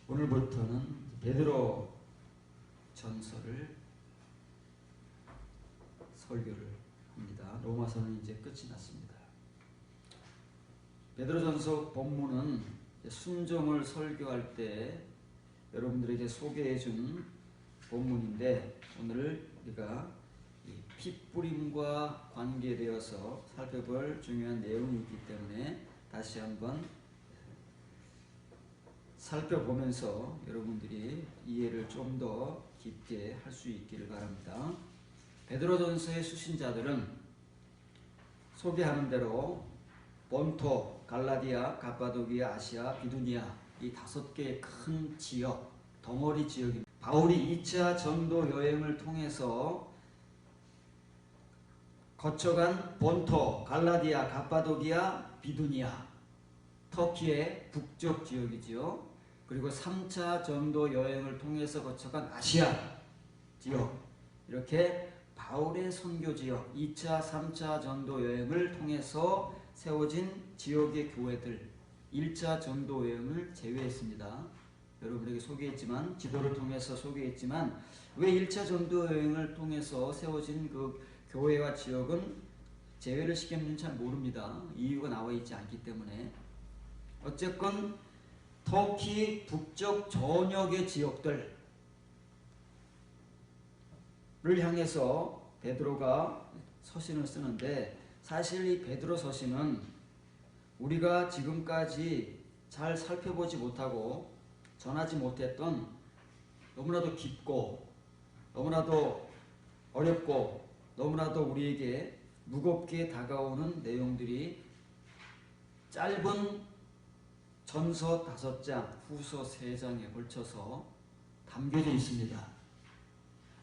오늘부터는 베드로 전서를 설교를 합니다. 로마서는 이제 끝이 났습니다. 베드로 전서 본문은 순종을 설교할 때 여러분들에게 소개해 준 본문인데, 오늘 우리가 이 핏뿌림과 관계되어서 살펴볼 중요한 내용이 있기 때문에 다시 한번 살펴보면서 여러분들이 이해를 좀 더 깊게 할 수 있기를 바랍니다. 베드로전서의 수신자들은 소개하는 대로 본토, 갈라디아, 갑바도기아, 아시아, 비두니아 이 5개의 큰 지역, 덩어리 지역입니다. 바울이 2차 전도 여행을 통해서 거쳐간 본토, 갈라디아, 갑바도기아, 비두니아, 터키의 북쪽 지역이지요. 그리고 3차 전도 여행을 통해서 거쳐간 아시아 지역, 이렇게 바울의 선교 지역, 2차, 3차 전도 여행을 통해서 세워진 지역의 교회들, 1차 전도 여행을 제외했습니다. 여러분에게 소개했지만, 지도를 통해서 소개했지만, 왜 1차 전도 여행을 통해서 세워진 그 교회와 지역은 제외를 시켰는지 잘 모릅니다. 이유가 나와 있지 않기 때문에. 어쨌건 터키 북쪽 전역의 지역들을 향해서 베드로가 서신을 쓰는데, 사실 이 베드로 서신은 우리가 지금까지 잘 살펴보지 못하고 전하지 못했던 너무나도 깊고 너무나도 어렵고 너무나도 우리에게 무겁게 다가오는 내용들이 짧은 전서 5장, 후서 3장에 걸쳐서 담겨져 있습니다.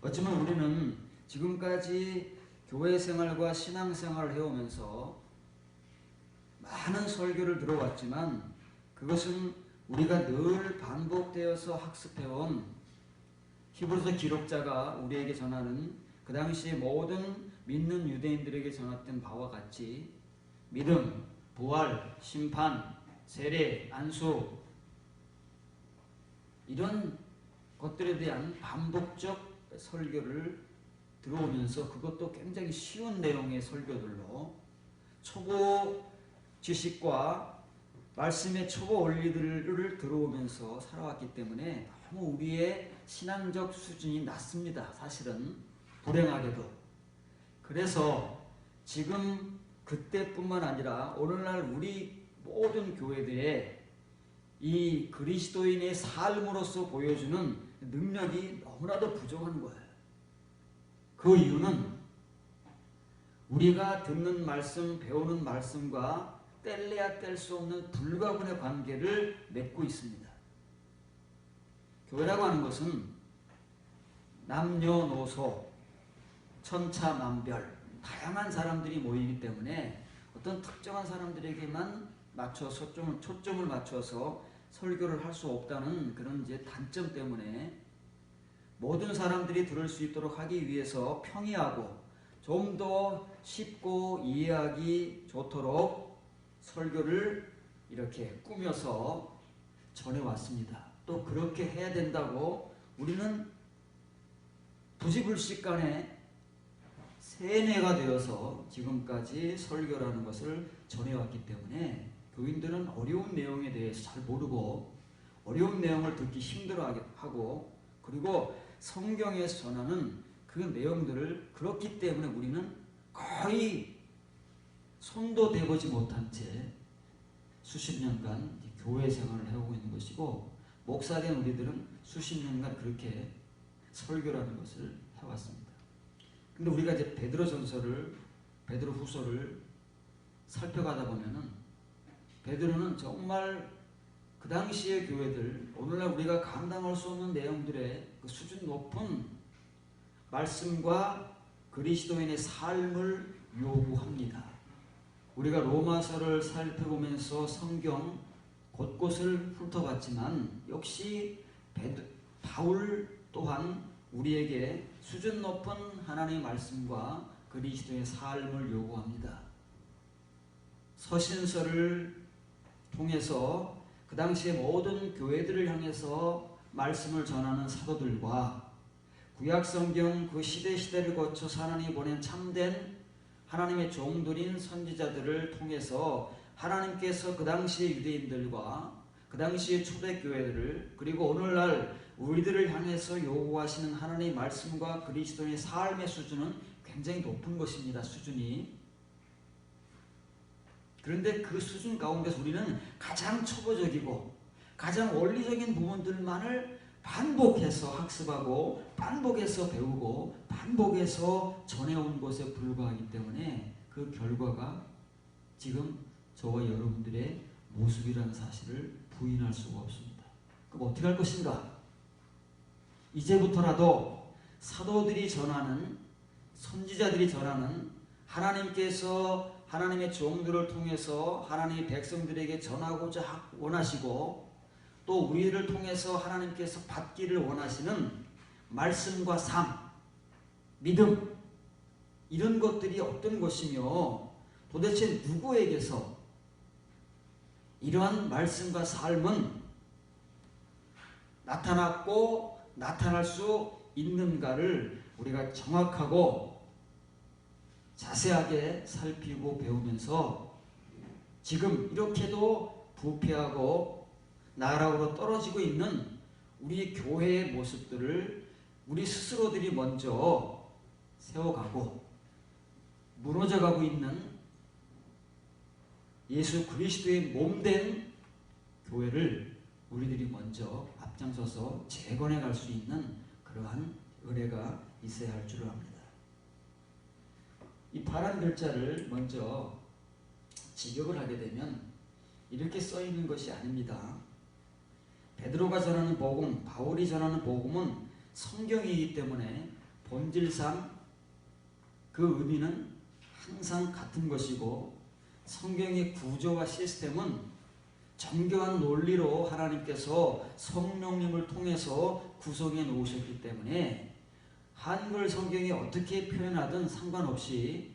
어쩌면 우리는 지금까지 교회 생활과 신앙 생활을 해오면서 많은 설교를 들어왔지만, 그것은 우리가 늘 반복되어서 학습해온 히브리서 기록자가 우리에게 전하는 그 당시 모든 믿는 유대인들에게 전했던 바와 같이 믿음, 부활, 심판, 세례, 안수, 이런 것들에 대한 반복적 설교를 들어오면서, 그것도 굉장히 쉬운 내용의 설교들로 초보 지식과 말씀의 초보 원리들을 들어오면서 살아왔기 때문에 너무 우리의 신앙적 수준이 낮습니다. 사실은 불행하게도. 그래서 지금 그때뿐만 아니라 오늘날 우리 모든 교회들의 이 그리스도인의 삶으로서 보여주는 능력이 너무나도 부족한 거예요. 그 이유는 우리가 듣는 말씀, 배우는 말씀과 뗄래야 뗄 수 없는 불가분의 관계를 맺고 있습니다. 교회라고 하는 것은 남녀노소, 천차만별, 다양한 사람들이 모이기 때문에 어떤 특정한 사람들에게만 맞춰서 초점을 맞춰서 설교를 할 수 없다는 그런 이제 단점 때문에 모든 사람들이 들을 수 있도록 하기 위해서 평이하고 좀 더 쉽고 이해하기 좋도록 설교를 이렇게 꾸며서 전해왔습니다. 또 그렇게 해야 된다고 우리는 부지불식간에 세뇌가 되어서 지금까지 설교라는 것을 전해왔기 때문에 교인들은 어려운 내용에 대해서 잘 모르고 어려운 내용을 듣기 힘들어하고, 그리고 성경에서 전하는 그 내용들을 그렇기 때문에 우리는 거의 손도 대보지 못한 채 수십 년간 교회 생활을 해오고 있는 것이고, 목사된 우리들은 수십 년간 그렇게 설교라는 것을 해왔습니다. 근데 우리가 이제 베드로 후서를 살펴가다 보면은 베드로는 정말 그 당시의 교회들, 오늘날 우리가 감당할 수 없는 내용들의 그 수준 높은 말씀과 그리스도인의 삶을 요구합니다. 우리가 로마서를 살펴보면서 성경 곳곳을 훑어봤지만 역시 바울 또한 우리에게 수준 높은 하나님의 말씀과 그리스도의 삶을 요구합니다. 서신서를 통해서 그 그 당시에 모든 교회들을 향해서 말씀을 전하는 사도들과 구약성경 그 시대를 거쳐 하나님이 보낸 참된 하나님의 종들인 선지자들을 통해서 하나님께서 그 당시의 유대인들과 그 당시의 초대교회들을 그리고 오늘날 우리들을 향해서 요구하시는 하나님의 말씀과 그리스도의 삶의 수준은 굉장히 높은 것입니다. 수준이. 그런데 그 수준 가운데서 우리는 가장 초보적이고 가장 원리적인 부분들만을 반복해서 학습하고 반복해서 배우고 반복해서 전해온 것에 불과하기 때문에 그 결과가 지금 저와 여러분들의 모습이라는 사실을 부인할 수가 없습니다. 그럼 어떻게 할 것인가? 이제부터라도 사도들이 전하는 선지자들이 전하는 하나님께서 하나님의 종들을 통해서 하나님의 백성들에게 전하고자 원하시고 또 우리를 통해서 하나님께서 받기를 원하시는 말씀과 삶, 믿음 이런 것들이 어떤 것이며 도대체 누구에게서 이러한 말씀과 삶은 나타났고 나타날 수 있는가를 우리가 정확하고 자세하게 살피고 배우면서 지금 이렇게도 부패하고 나락으로 떨어지고 있는 우리 교회의 모습들을 우리 스스로들이 먼저 세워가고 무너져가고 있는 예수 그리스도의 몸된 교회를 우리들이 먼저 앞장서서 재건해 갈 수 있는 그러한 은혜가 있어야 할 줄을 압니다. 이 파란 글자를 먼저 직역을 하게 되면 이렇게 써 있는 것이 아닙니다. 베드로가 전하는 복음, 바울이 전하는 복음은 성경이기 때문에 본질상 그 의미는 항상 같은 것이고 성경의 구조와 시스템은 정교한 논리로 하나님께서 성령님을 통해서 구성해 놓으셨기 때문에 한글 성경이 어떻게 표현하든 상관없이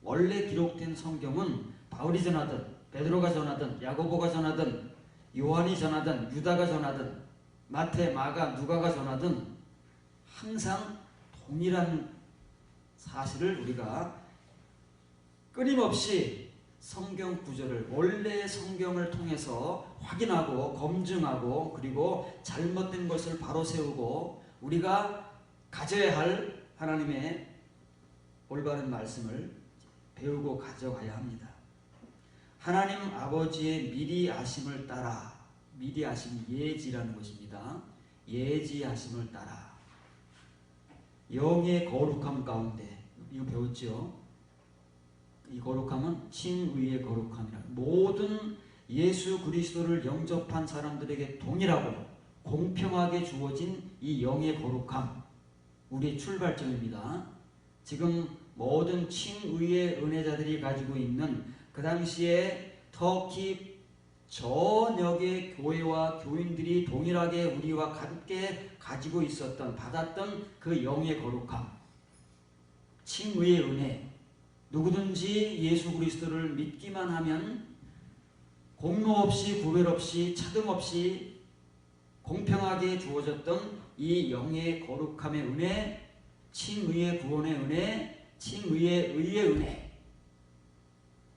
원래 기록된 성경은 바울이 전하든 베드로가 전하든 야고보가 전하든 요한이 전하든 유다가 전하든 마태, 마가, 누가가 전하든 항상 동일한 사실을 우리가 끊임없이 성경 구절을 원래 성경을 통해서 확인하고 검증하고 그리고 잘못된 것을 바로 세우고 우리가 가져야 할 하나님의 올바른 말씀을 배우고 가져가야 합니다. 하나님 아버지의 미리 아심을 따라, 미리 아심 예지라는 것입니다. 예지하심을 따라 영의 거룩함 가운데, 이거 배웠죠? 이 거룩함은 칭의의 거룩함이라. 모든 예수 그리스도를 영접한 사람들에게 동일하고 공평하게 주어진 이 영의 거룩함, 우리의 출발점입니다. 지금 모든 칭의의 은혜자들이 가지고 있는 그 당시에 터키 전역의 교회와 교인들이 동일하게 우리와 함께 가지고 있었던, 받았던 그 영의 거룩함, 칭의의 은혜, 누구든지 예수 그리스도를 믿기만 하면 공로 없이 구별 없이 차등 없이 공평하게 주어졌던 이 영의 거룩함의 은혜, 칭의의 구원의 은혜, 칭의의 의의 은혜,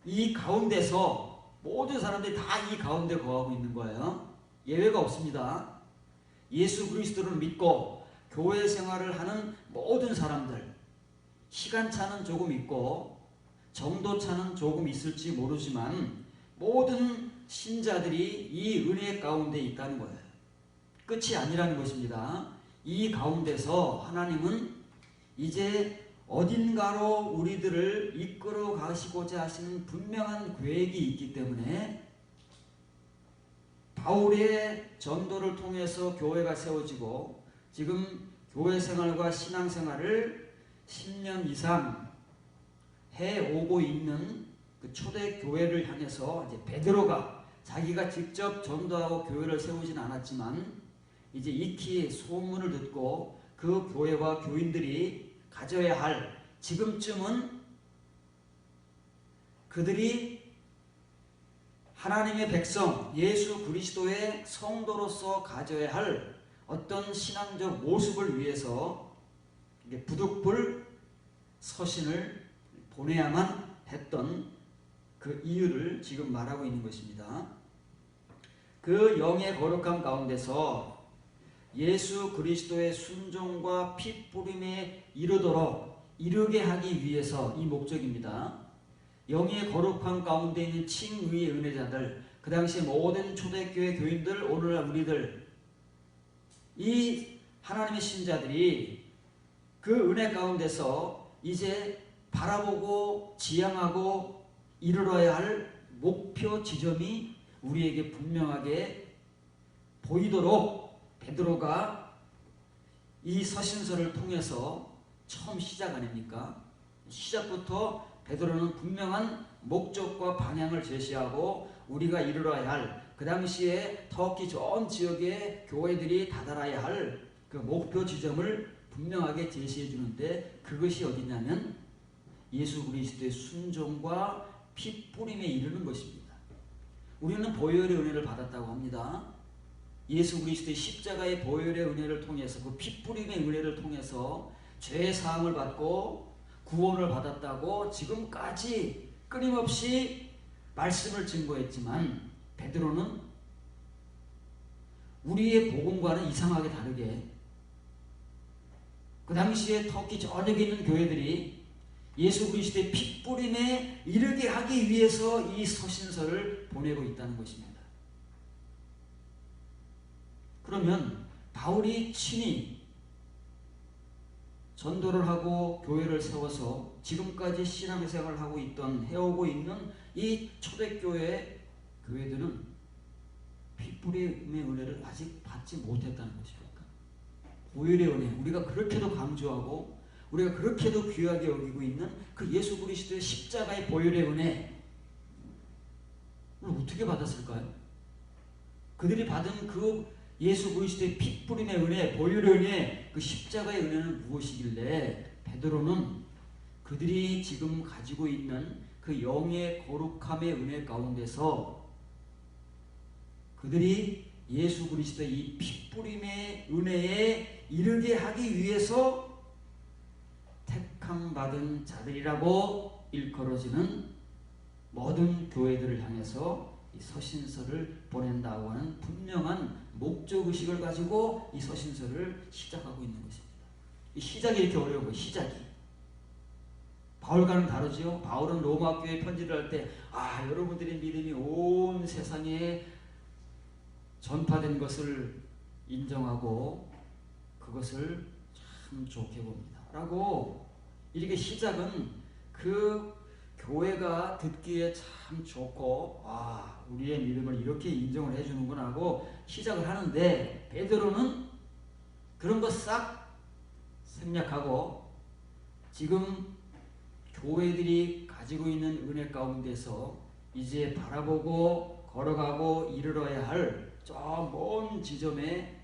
이 가운데서 모든 사람들이 다 이 가운데 거하고 있는 거예요. 예외가 없습니다. 예수 그리스도를 믿고 교회 생활을 하는 모든 사람들, 시간차는 조금 있고 정도차는 조금 있을지 모르지만 모든 신자들이 이 은혜 가운데 있다는 거예요. 끝이 아니라는 것입니다. 이 가운데서 하나님은 이제 어딘가로 우리들을 이끌어 가시고자 하시는 분명한 계획이 있기 때문에 바울의 전도를 통해서 교회가 세워지고 지금 교회 생활과 신앙 생활을 10년 이상 해오고 있는 그 초대 교회를 향해서 이제 베드로가 자기가 직접 전도하고 교회를 세우진 않았지만 이제 익히 소문을 듣고 그 교회와 교인들이 가져야 할, 지금쯤은 그들이 하나님의 백성 예수 그리스도의 성도로서 가져야 할 어떤 신앙적 모습을 위해서 부득불 서신을 보내야만 했던 그 이유를 지금 말하고 있는 것입니다. 그 영의 거룩함 가운데서 예수 그리스도의 순종과 피 뿌림에 이르게 하기 위해서 이 목적입니다. 영의 거룩함 가운데 있는 칭의의 은혜자들, 그 당시 모든 초대교회 교인들, 오늘날 우리들, 이 하나님의 신자들이 그 은혜 가운데서 이제 바라보고 지향하고 이르러야 할 목표 지점이 우리에게 분명하게 보이도록 베드로가 이 서신서를 통해서 처음 시작 아닙니까? 시작부터 베드로는 분명한 목적과 방향을 제시하고 우리가 이르러야 할 그 당시에 터키 전 지역의 교회들이 다다라야 할 그 목표 지점을 분명하게 제시해 주는데, 그것이 어디냐면 예수 그리스도의 순종과 피 뿌림에 이르는 것입니다. 우리는 보혈의 은혜를 받았다고 합니다. 예수 그리스도의 십자가의 보혈의 은혜를 통해서, 그 피 뿌림의 은혜를 통해서 죄 사함을 받고 구원을 받았다고 지금까지 끊임없이 말씀을 증거했지만, 베드로는 우리의 복음과는 이상하게 다르게 그 당시에 터키 전역에 있는 교회들이 예수 그리스도의 피 뿌림에 이르게 하기 위해서 이 서신서를 보내고 있다는 것입니다. 그러면 바울이 친히 전도를 하고 교회를 세워서 지금까지 신앙생활을 하고 있던, 해오고 있는 이 초대교회 교회들은 피 뿌림의 은혜를 아직 받지 못했다는 것입니까? 보혈의 은혜, 우리가 그렇게도 강조하고 우리가 그렇게도 귀하게 여기고 있는 그 예수 그리스도의 십자가의 보혈의 은혜를 어떻게 받았을까요? 그들이 받은 그 예수 그리스도의 피 뿌림의 은혜, 보혈의 은혜, 그 십자가의 은혜는 무엇이길래 베드로는 그들이 지금 가지고 있는 그 영의 거룩함의 은혜 가운데서 그들이 예수 그리스도의 이 피 뿌림의 은혜에 이르게 하기 위해서 택함 받은 자들이라고 일컬어지는 모든 교회들을 향해서 이 서신서를 보낸다고 하는 분명한 목적의식을 가지고 이 서신서를 시작하고 있는 것입니다. 이 시작이 이렇게 어려운 거예요. 시작이. 바울과는 다르죠. 바울은 로마 교회에 편지를 할 때 여러분들의 믿음이 온 세상에 전파된 것을 인정하고 그것을 참 좋게 봅니다 라고 이렇게 시작은 그 교회가 듣기에 참 좋고 우리의 믿음을 이렇게 인정을 해주는구나 하고 시작을 하는데, 베드로는 그런 거 싹 생략하고 지금 교회들이 가지고 있는 은혜 가운데서 이제 바라보고 걸어가고 이르러야 할 저 먼 지점에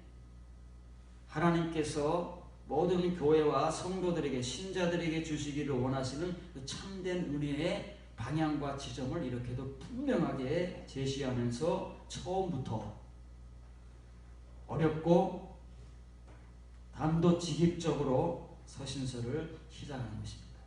하나님께서 모든 교회와 성도들에게, 신자들에게 주시기를 원하시는 그 참된 은혜의 방향과 지점을 이렇게도 분명하게 제시하면서 처음부터 어렵고 단도직입적으로 서신서를 시작하는 것입니다.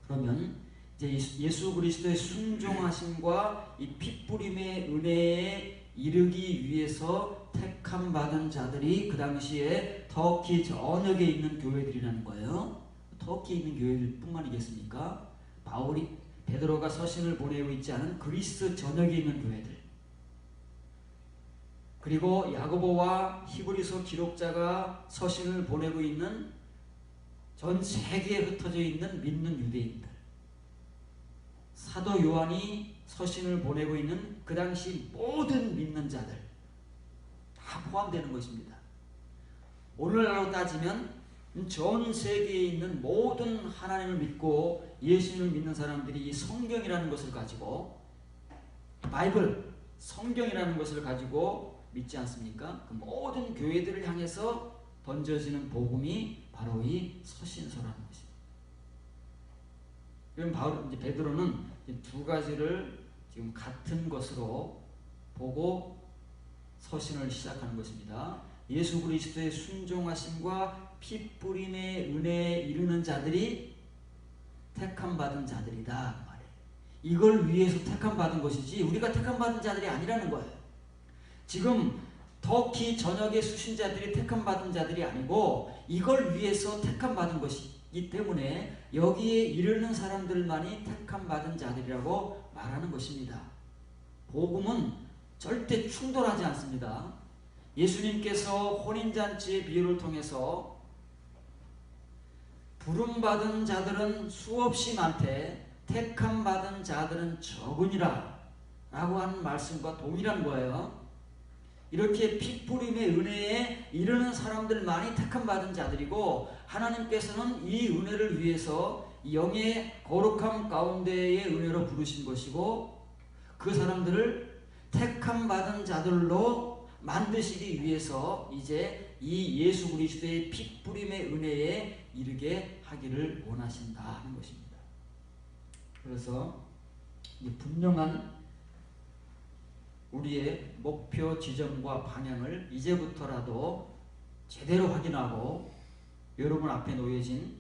그러면 이제 예수 그리스도의 순종하심과 이 핏뿌림의 은혜에 이르기 위해서 택함 받은 자들이 그 당시에 터키 전역에 있는 교회들이라는 거예요. 터키에 있는 교회들 뿐만이겠습니까? 베드로가 서신을 보내고 있지 않은 그리스 전역에 있는 교회들, 그리고 야고보와 히브리서 기록자가 서신을 보내고 있는 전 세계에 흩어져 있는 믿는 유대인들, 사도 요한이 서신을 보내고 있는 그 당시 모든 믿는 자들 다 포함되는 것입니다. 오늘날로 따지면 전 세계에 있는 모든 하나님을 믿고 예수님을 믿는 사람들이 이 성경이라는 것을 가지고, 바이블, 성경이라는 것을 가지고 믿지 않습니까? 그 모든 교회들을 향해서 던져지는 복음이 바로 이 서신서라는 것입니다. 그럼 베드로는 두 가지를 지금 같은 것으로 보고 서신을 시작하는 것입니다. 예수 그리스도의 순종하심과 피 뿌림의 은혜에 이르는 자들이 택함 받은 자들이다 말이에요. 이걸 위해서 택함 받은 것이지 우리가 택함 받은 자들이 아니라는 거예요. 지금 터키 전역의 수신자들이 택함 받은 자들이 아니고 이걸 위해서 택함 받은 것이기 때문에 여기에 이르는 사람들만이 택함 받은 자들이라고 말하는 것입니다. 복음은 절대 충돌하지 않습니다. 예수님께서 혼인잔치의 비유를 통해서 부름받은 자들은 수없이 많되 택함 받은 자들은 적으니라 라고 하는 말씀과 동일한 거예요. 이렇게 피 뿌림의 은혜에 이르는 사람들만이 택함 받은 자들이고 하나님께서는 이 은혜를 위해서 영의 거룩함 가운데의 은혜로 부르신 것이고 그 사람들을 택함 받은 자들로 만드시기 위해서 이제 이 예수 그리스도의 피 뿌림의 은혜에 이르게 하기를 원하신다 하는 것입니다. 그래서 분명한 우리의 목표 지점과 방향을 이제부터라도 제대로 확인하고 여러분 앞에 놓여진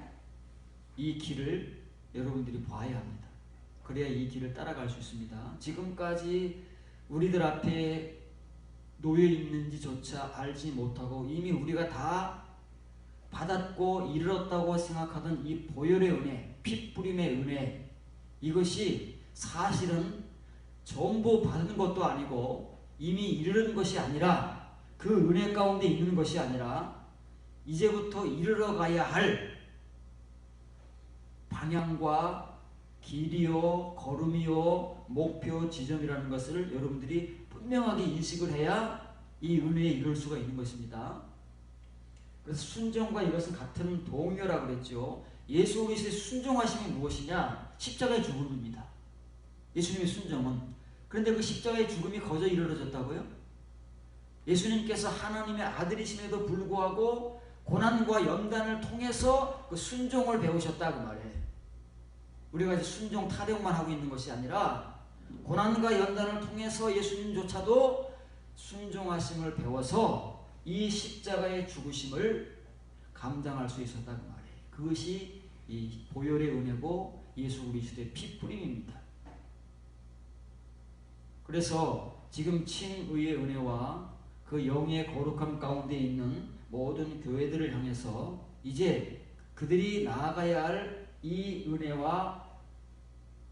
이 길을 여러분들이 봐야 합니다. 그래야 이 길을 따라갈 수 있습니다. 지금까지 우리들 앞에 놓여 있는지조차 알지 못하고 이미 우리가 다 받았고 이르렀다고 생각하던 이 보혈의 은혜, 피 뿌림의 은혜, 이것이 사실은 전부 받은 것도 아니고 이미 이르는 것이 아니라 그 은혜 가운데 있는 것이 아니라 이제부터 이르러 가야 할 방향과 길이요, 걸음이요, 목표 지점이라는 것을 여러분들이 분명하게 인식을 해야 이 은혜에 이룰 수가 있는 것입니다. 그래서 순종과 이것은 같은 동요라고 그랬죠. 예수 그리스도의 순종하심이 무엇이냐? 십자가의 죽음입니다. 예수님의 순종은. 그런데 그 십자가의 죽음이 거저 이루어졌다고요? 예수님께서 하나님의 아들이심에도 불구하고 고난과 연단을 통해서 그 순종을 배우셨다 그 말이에요. 우리가 이제 순종 타령만 하고 있는 것이 아니라 고난과 연단을 통해서 예수님조차도 순종하심을 배워서 이 십자가의 죽으심을 감당할 수 있었다 그 말이에요. 그것이 이 보혈의 은혜고 예수 그리스도의 피 뿌림입니다. 그래서 지금 칭의의 은혜와 그 영의 거룩함 가운데 있는 모든 교회들을 향해서 이제 그들이 나아가야 할 이 은혜와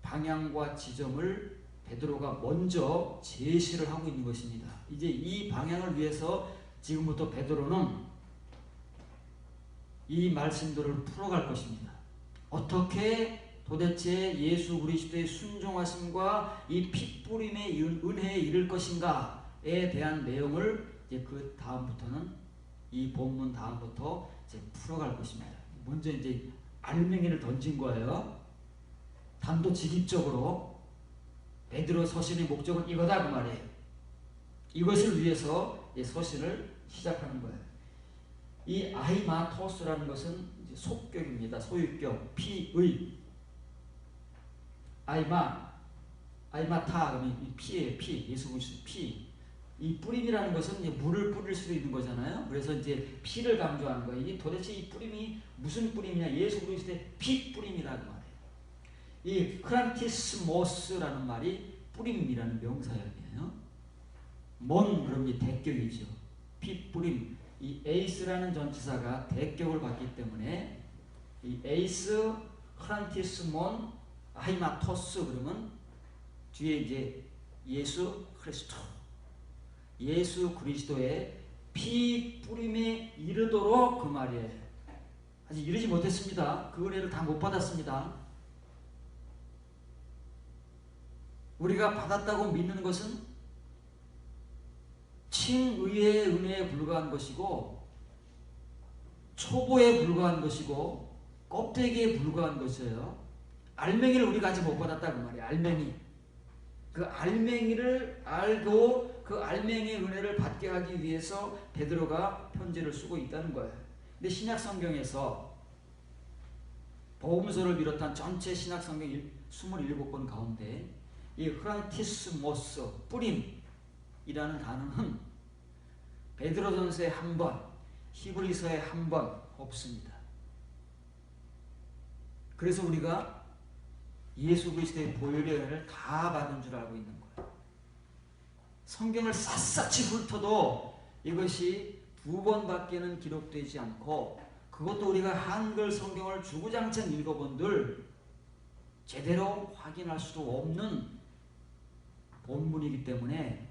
방향과 지점을 베드로가 먼저 제시를 하고 있는 것입니다. 이제 이 방향을 위해서 지금부터 베드로는 이 말씀들을 풀어갈 것입니다. 어떻게 도대체 예수 그리스도의 순종하심과 이 피 뿌림의 은혜에 이를 것인가에 대한 내용을 이제 그 다음부터는 이 본문 다음부터 이제 풀어갈 것입니다. 먼저 이제 알맹이를 던진 거예요. 단도직입적으로 베드로 서신의 목적은 이거다 그 말이에요. 이것을 위해서 서신을 시작하는 거예요. 이 아이마토스라는 것은 이제 속격입니다. 소유격, 피의. 아이마타 그러면 이 피예요. 피. 예수 그리스도 피. 이 뿌림이라는 것은 이제 물을 뿌릴 수도 있는 거잖아요. 그래서 이제 피를 강조하는 거예요. 이 도대체 이 뿌림이 무슨 뿌림이냐? 예수 그리스도의 피 뿌림이라는 말이에요. 이 크란티스모스라는 말이 뿌림이라는 명사형이에요. 먼 그럼 이 대격이죠. 피 뿌림. 이 에이스라는 전치사가 대격을 받기 때문에 이 에이스 크란티스몬 아이마토스 그러면 뒤에 이제 예수 그리스도, 예수 그리스도의 피 뿌림에 이르도록 그 말이에요. 아직 이르지 못했습니다. 그 은혜를 다 못 받았습니다. 우리가 받았다고 믿는 것은 칭의의 은혜에 불과한 것이고 초보에 불과한 것이고 껍데기에 불과한 것이에요. 알맹이를 우리가 아직 못 받았다 그 말이에요. 알맹이. 그 알맹이를 알고 그 알맹이의 은혜를 받게 하기 위해서 베드로가 편지를 쓰고 있다는 거예요. 근데 신약 성경에서 복음서를 비롯한 전체 신약 성경 27권 가운데 이 흐라티스모스 뿌림이라는 단어는 베드로전서에 한 번, 히브리서에 한 번 없습니다. 그래서 우리가 예수 그리스도의 보혈의 은혜를 다 받은 줄 알고 있는 거예요. 성경을 샅샅이 훑어도 이것이 2번밖에는 기록되지 않고, 그것도 우리가 한글 성경을 주구장창 읽어본들 제대로 확인할 수도 없는 본문이기 때문에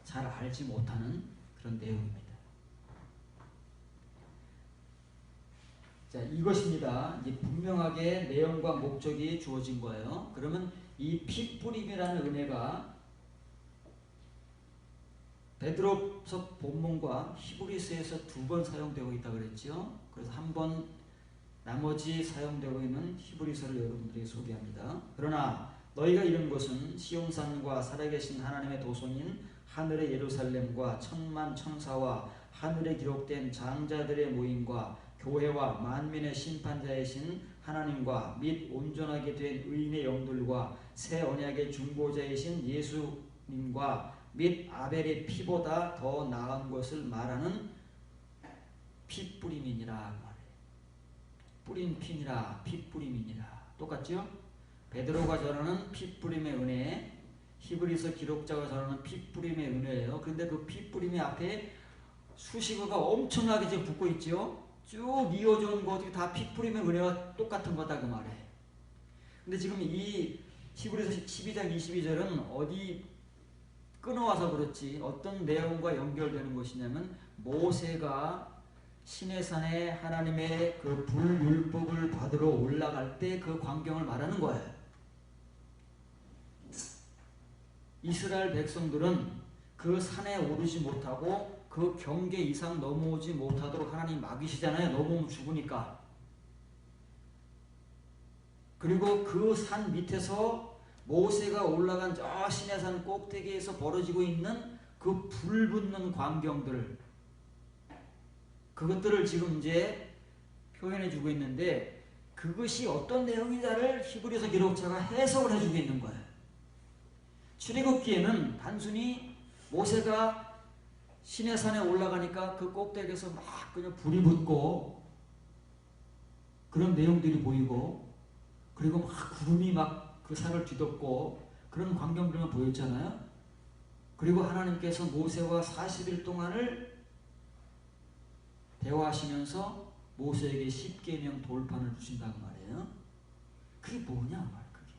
잘 알지 못하는 그런 내용입니다. 자, 이것입니다. 이제 분명하게 내용과 목적이 주어진 거예요. 그러면 이 핏뿌림이라는 은혜가 베드로서 본문과 히브리서에서 2번 사용되고 있다고 그랬죠. 그래서 한 번, 나머지 사용되고 있는 히브리서를 여러분들에게 소개합니다. 그러나 너희가 이룬 것은 시온산과 살아계신 하나님의 도성인 하늘의 예루살렘과 천만 천사와 하늘에 기록된 장자들의 모임과 교회와 만민의 심판자이신 하나님과 및 온전하게 된 의인의 영들과 새 언약의 중보자이신 예수님과 및 아벨의 피보다 더 나은 것을 말하는 핏뿌림이니라 말해. 뿌린 피니라 핏뿌림이니라. 똑같죠? 베드로가 전하는 핏뿌림의 은혜, 히브리서 기록자가 전하는 핏뿌림의 은혜예요. 그런데 그 핏뿌림의 앞에 수식어가 엄청나게 지금 붙고 있죠. 쭉 이어져 온 것들이 다 핏뿌림의 은혜와 똑같은 거다 그 말이에요. 근데 지금 이 히브리서 12장 22절은 어디 끊어와서 그렇지 어떤 내용과 연결되는 것이냐면 모세가 시내산에 하나님의 그 불율법을 받으러 올라갈 때 그 광경을 말하는 거예요. 이스라엘 백성들은 그 산에 오르지 못하고 그 경계 이상 넘어오지 못하도록 하나님 막이시잖아요. 넘어오면 죽으니까. 그리고 그 산 밑에서 모세가 올라간 저 시내산 꼭대기에서 벌어지고 있는 그 불붙는 광경들, 그것들을 지금 이제 표현해 주고 있는데, 그것이 어떤 내용인지를 히브리서 기록자가 해석을 해주고 있는 거예요. 출애굽기에는 단순히 모세가 시내산에 올라가니까 그 꼭대기에서 막 그냥 불이 붙고 그런 내용들이 보이고, 그리고 막 구름이 막 그 산을 뒤덮고 그런 광경들만 보였잖아요. 그리고 하나님께서 모세와 40일 동안을 대화하시면서 모세에게 10계명 돌판을 주신다고 말이에요. 그게 뭐냐 말 그게.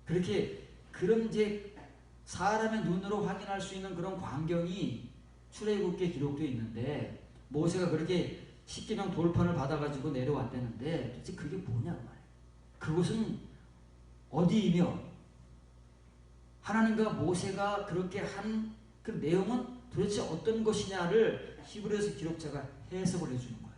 그렇게 그런 이제 사람의 눈으로 확인할 수 있는 그런 광경이 출애굽기에 기록되어 있는데, 모세가 그렇게 10계명 돌판을 받아가지고 내려왔다는데 도대체 그게 뭐냐 말. 그것은 어디이며 하나님과 모세가 그렇게 한 그 내용은 도대체 어떤 것이냐를 히브리서 기록자가 해석을 해주는 거예요.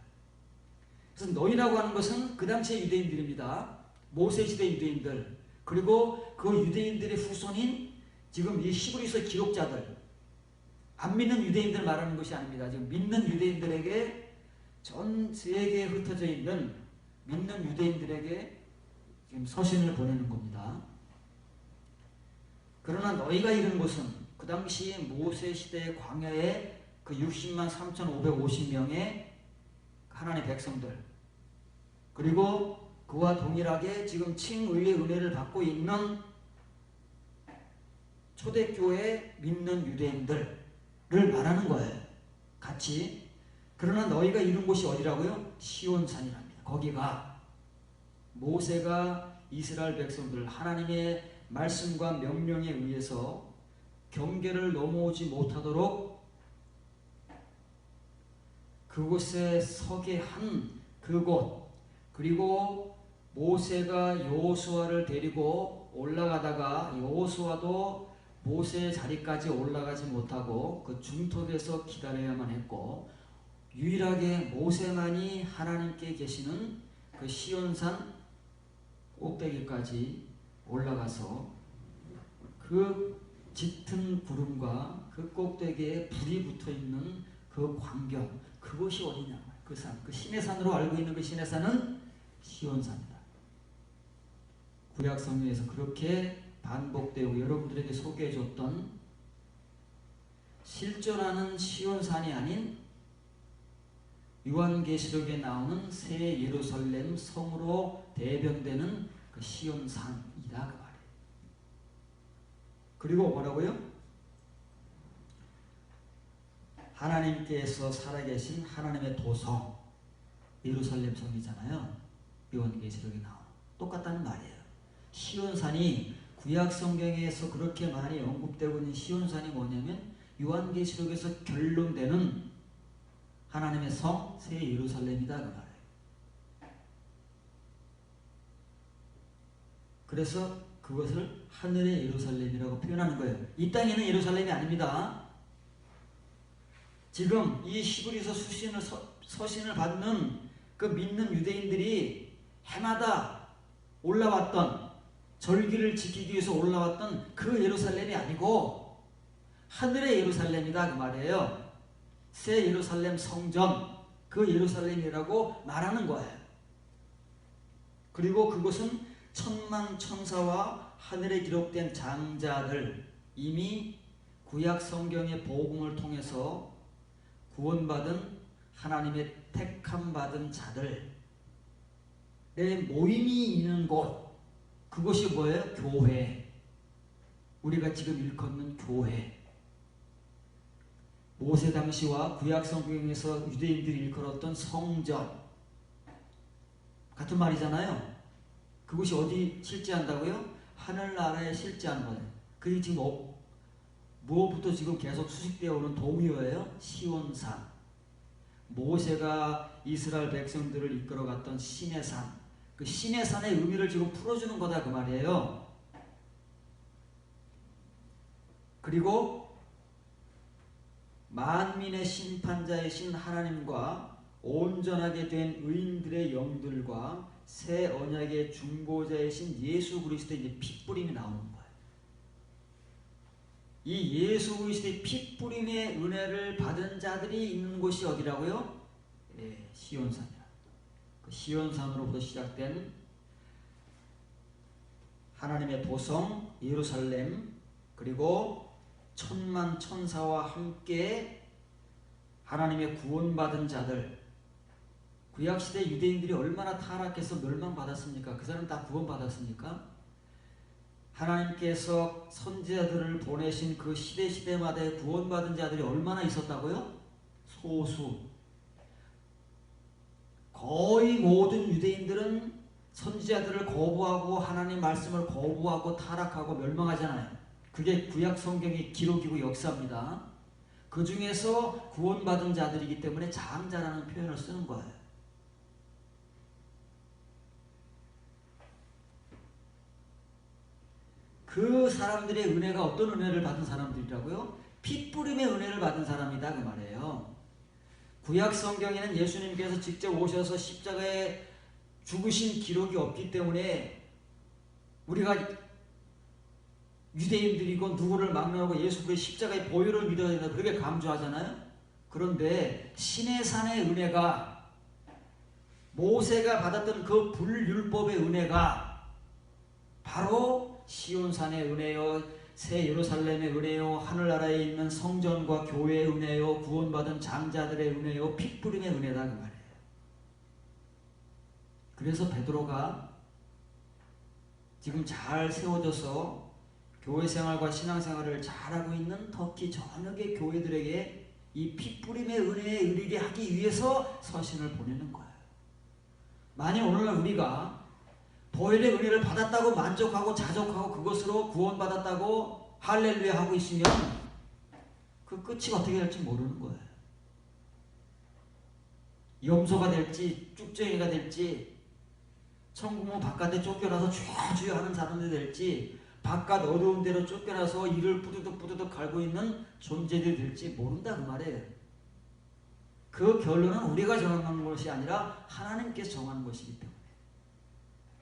그래서 너희라고 하는 것은 그 당시의 유대인들입니다. 모세 시대 유대인들, 그리고 그 유대인들의 후손인 지금 이 히브리서 기록자들, 안 믿는 유대인들 말하는 것이 아닙니다. 지금 믿는 유대인들에게, 전 세계에 흩어져 있는 믿는 유대인들에게 지금 서신을 보내는 겁니다. 그러나 너희가 이룬 것은 그 당시 모세 시대의 광야에 그 60만 3,550명의 하나님의 백성들, 그리고 그와 동일하게 지금 칭의의 은혜를 받고 있는 초대교회 믿는 유대인들을 말하는 거예요. 같이. 그러나 너희가 이룬 곳이 어디라고요? 시온산이랍니다. 거기가 모세가 이스라엘 백성들 하나님의 말씀과 명령에 의해서 경계를 넘어오지 못하도록 그곳에 서게 한 그곳, 그리고 모세가 여호수아를 데리고 올라가다가 여호수아도 모세의 자리까지 올라가지 못하고 그 중턱에서 기다려야만 했고, 유일하게 모세만이 하나님께 계시는 그 시온산 꼭대기까지 올라가서 그 짙은 구름과 그 꼭대기에 불이 붙어있는 그 광경, 그것이 어디냐? 그 산, 그 시내산으로 알고 있는 그 시내산은 시온산이다. 구약 성경에서 그렇게 반복되고 여러분들에게 소개해줬던 실존하는 시온산이 아닌 요한계시록에 나오는 새 예루살렘 성으로 대변되는 그 시온산이다 그 말이에요. 그리고 뭐라고요? 하나님께서 살아계신 하나님의 도성 예루살렘 성이잖아요. 요한계시록에 나오는 똑같다는 말이에요. 시온산이 구약 성경에서 그렇게 많이 언급되고 있는 시온산이 뭐냐면 요한계시록에서 결론되는 하나님의 성 새 예루살렘이다 그 말이에요. 그래서 그것을 하늘의 예루살렘이라고 표현하는 거예요. 이 땅에는 예루살렘이 아닙니다. 지금 이 히브리서 서신을 받는 그 믿는 유대인들이 해마다 올라왔던 절기를 지키기 위해서 올라왔던 그 예루살렘이 아니고 하늘의 예루살렘이다 그 말이에요. 새 예루살렘 성전 그 예루살렘이라고 말하는 거예요. 그리고 그것은 천만 천사와 하늘에 기록된 장자들 이미 구약 성경의 복음을 통해서 구원받은 하나님의 택함 받은 자들의 모임이 있는 곳 그것이 뭐예요? 교회. 우리가 지금 일컫는 교회. 모세 당시와 구약 성경에서 유대인들이 일컬었던 성전 같은 말이잖아요. 그것이 어디 실제한다고요? 하늘나라에 실제하는 거예요. 그게 지금 무엇부터 지금 계속 수식되어 오는 동요예요? 시온산. 모세가 이스라엘 백성들을 이끌어갔던 시내산. 그 시내산의 의미를 지금 풀어주는 거다 그 말이에요. 그리고 만민의 심판자이신 하나님과 온전하게 된 의인들의 영들과 새 언약의 중보자이신 예수 그리스도의 이제 핏뿌림이 나오는 거예요. 이 예수 그리스도의 핏뿌림의 은혜를 받은 자들이 있는 곳이 어디라고요? 예, 시온산이라. 그 시온산으로부터 시작된 하나님의 도성 예루살렘 그리고 천만 천사와 함께 하나님의 구원받은 자들. 구약시대 유대인들이 얼마나 타락해서 멸망받았습니까? 그 사람 다 구원받았습니까? 하나님께서 선지자들을 보내신 그 시대마다의 구원받은 자들이 얼마나 있었다고요? 소수. 거의 모든 유대인들은 선지자들을 거부하고 하나님 말씀을 거부하고 타락하고 멸망하잖아요. 그게 구약 성경의 기록이고 역사입니다. 그 중에서 구원받은 자들이기 때문에 장자라는 표현을 쓰는 거예요. 그 사람들의 은혜가 어떤 은혜를 받은 사람들이라고요? 핏뿌림의 은혜를 받은 사람이다 그 말이에요. 구약 성경에는 예수님께서 직접 오셔서 십자가에 죽으신 기록이 없기 때문에 우리가 유대인들이고 누구를 막론하고 예수 그리스도의 십자가의 보혈을 믿어야 된다 그렇게 강조하잖아요. 그런데 시내산의 은혜가 모세가 받았던 그 불율법의 은혜가 바로 시온산의 은혜요 새 예루살렘의 은혜요 하늘나라에 있는 성전과 교회의 은혜요 구원받은 장자들의 은혜요 핏뿌림의 은혜다 그 말이에요. 그래서 베드로가 지금 잘 세워져서 교회 생활과 신앙생활을 잘하고 있는 터키 전역의 교회들에게 이 핏뿌림의 은혜에 이르게 하기 위해서 서신을 보내는 거예요. 만약 오늘날 우리가 보혈의 은혜를 받았다고 만족하고 자족하고 그것으로 구원받았다고 할렐루야 하고 있으면 그 끝이 어떻게 될지 모르는 거예요. 염소가 될지 쭉쟁이가 될지 천국문 바깥에 쫓겨나서 주여 하는 사람들이 될지 바깥 어두운 데로 쫓겨나서 이를 뿌드득 갈고 있는 존재들이 될지 모른다 그 말이에요. 그 결론은 우리가 정하는 것이 아니라 하나님께서 정하는 것이기 때문에.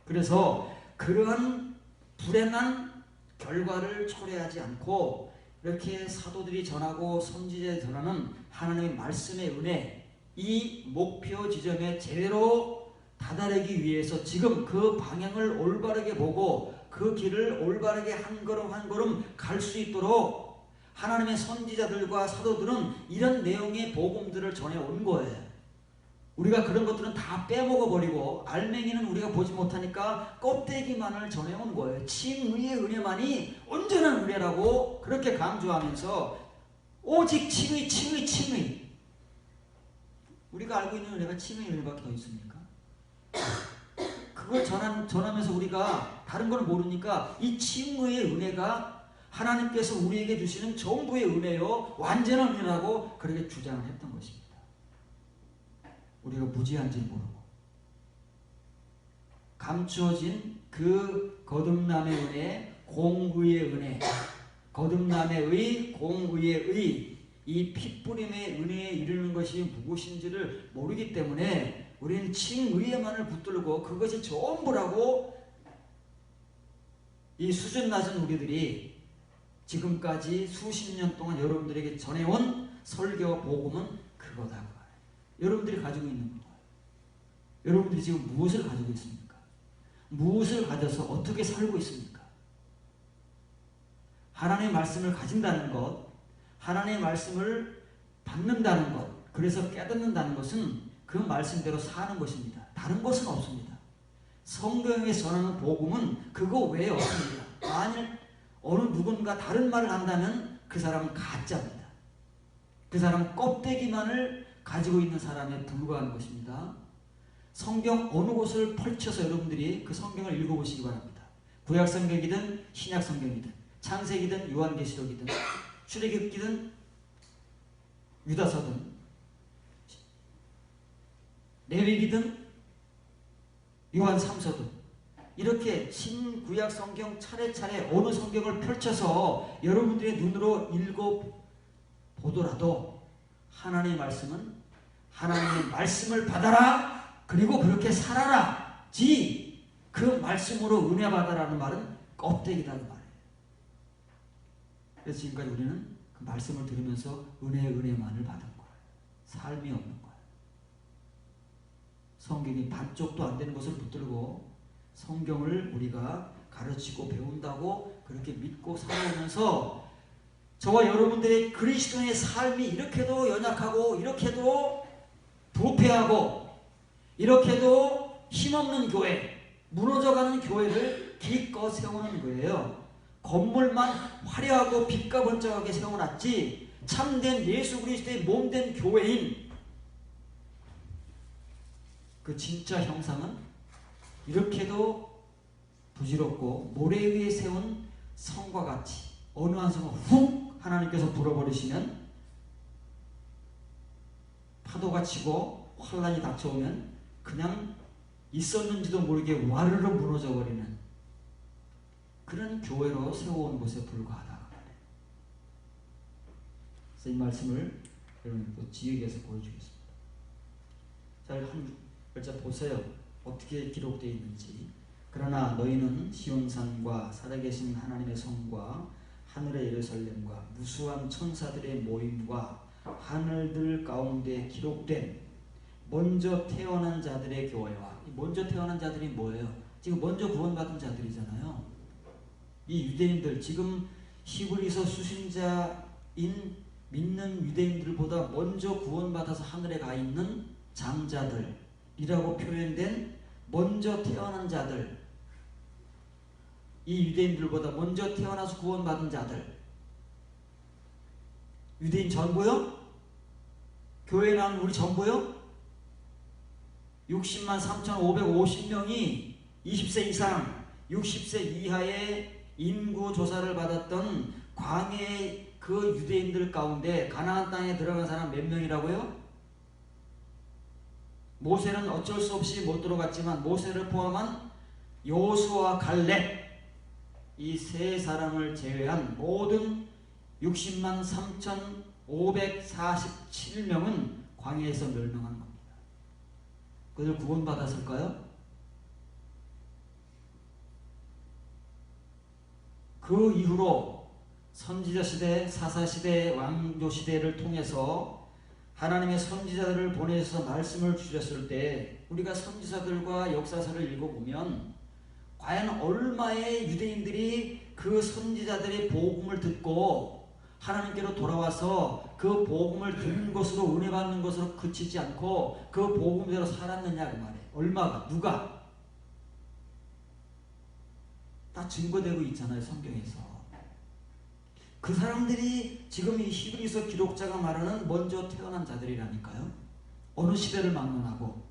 그래서 그러한 불행한 결과를 초래하지 않고 이렇게 사도들이 전하고 선지자들이 전하는 하나님의 말씀의 은혜 이 목표 지점에 제대로 다다르기 위해서 지금 그 방향을 올바르게 보고 그 길을 올바르게 한 걸음 한 걸음 갈 수 있도록 하나님의 선지자들과 사도들은 이런 내용의 복음들을 전해온 거예요. 우리가 그런 것들은 다 빼먹어버리고 알맹이는 우리가 보지 못하니까 껍데기만을 전해온 거예요. 칭의의 은혜만이 온전한 은혜라고 그렇게 강조하면서 오직 칭의. 우리가 알고 있는 은혜가 칭의의 은혜밖에 더 있습니까? 그걸 전하면서 우리가 다른 걸 모르니까 이 칭의의 은혜가 하나님께서 우리에게 주시는 전부의 은혜요 완전한 은혜라고 그렇게 주장을 했던 것입니다. 우리가 무지한지 모르고 감추어진 그 거듭남의 은혜, 공의의 은혜, 거듭남의 의, 공의의 의, 이 핏부림의 은혜에 이르는 것이 무엇인지를 모르기 때문에 우리는 칭의에만을 붙들고 그것이 전부라고 이 수준 낮은 우리들이 지금까지 수십 년 동안 여러분들에게 전해온 설교와 복음은 그거다. 여러분들이 가지고 있는 거예요. 여러분들이 지금 무엇을 가지고 있습니까? 무엇을 가져서 어떻게 살고 있습니까? 하나님의 말씀을 가진다는 것, 하나님의 말씀을 받는다는 것, 그래서 깨닫는다는 것은 그 말씀대로 사는 것입니다. 다른 것은 없습니다. 성경에 전하는 복음은 그거 외에 없습니다. 만일 어느 누군가 다른 말을 한다면 그 사람은 가짜입니다. 그 사람은 껍데기만을 가지고 있는 사람에 불과한 것입니다. 성경 어느 곳을 펼쳐서 여러분들이 그 성경을 읽어보시기 바랍니다. 구약성경이든 신약성경이든 창세기든 요한계시록이든 출애굽기든 유다서든 레위기든 요한 3서든 이렇게 신구약성경 차례차례 어느 성경을 펼쳐서 여러분들의 눈으로 읽어보더라도 하나님의 말씀은 하나님의 말씀을 받아라 그리고 그렇게 살아라 지 그 말씀으로 은혜 받아라는 말은 껍데기라는 말이에요. 그래서 지금까지 우리는 그 말씀을 들으면서 은혜만을 받은 거예요. 삶이 없는 거예요. 성경이 반쪽도 안 되는 것을 붙들고 성경을 우리가 가르치고 배운다고 그렇게 믿고 살아오면서 저와 여러분들의 그리스도인의 삶이 이렇게도 연약하고 이렇게도 부패하고 이렇게도 힘없는 교회, 무너져가는 교회를 기껏 세우는 거예요. 건물만 화려하고 빛과 번쩍하게 세워놨지 참된 예수 그리스도의 몸된 교회인 그 진짜 형상은 이렇게도 부질없고 모래 위에 세운 성과 같이 어느 한 성을 훅 하나님께서 불어버리시면 파도가 치고 환란이 닥쳐오면 그냥 있었는지도 모르게 와르르 무너져 버리는 그런 교회로 세워온 것에 불과하다. 그래서 이 말씀을 여러분 또 지역에서 보여주겠습니다. 자, 한 글자 보세요. 어떻게 기록되어 있는지. 그러나 너희는 시온산과 살아계신 하나님의 성과 하늘의 예루살렘과 무수한 천사들의 모임과 하늘들 가운데 기록된 먼저 태어난 자들의 교회와 먼저 태어난 자들이 뭐예요? 지금 먼저 구원받은 자들이잖아요. 이 유대인들 지금 히브리서 수신자인 믿는 유대인들보다 먼저 구원받아서 하늘에 가 있는 장자들이라고 표현된 먼저 태어난 자들, 이 유대인들보다 먼저 태어나서 구원받은 자들, 유대인 전부요? 교회에 나온 우리 전부요? 60만 3,550명이 20세 이상, 60세 이하의 인구 조사를 받았던 광야의 그 유대인들 가운데 가나안 땅에 들어간 사람 몇 명이라고요? 모세는 어쩔 수 없이 못 들어갔지만 모세를 포함한 여호수아와 갈렙 이 세 사람을 제외한 모든 60만 3,547명은 광야에서 멸망한 겁니다. 그들 구원받았을까요? 그 이후로 선지자 시대, 사사 시대, 왕조 시대를 통해서 하나님의 선지자들을 보내셔서 말씀을 주셨을 때 우리가 선지자들과 역사서를 읽어보면 과연 얼마의 유대인들이 그 선지자들의 복음을 듣고 하나님께로 돌아와서 그 복음을 듣는 것으로 은혜 받는 것으로 그치지 않고 그 복음대로 살았느냐 그 말이에요. 얼마가? 누가? 다 증거되고 있잖아요, 성경에서. 그 사람들이 지금 이 히브리서 기록자가 말하는 먼저 태어난 자들이라니까요. 어느 시대를 막론하고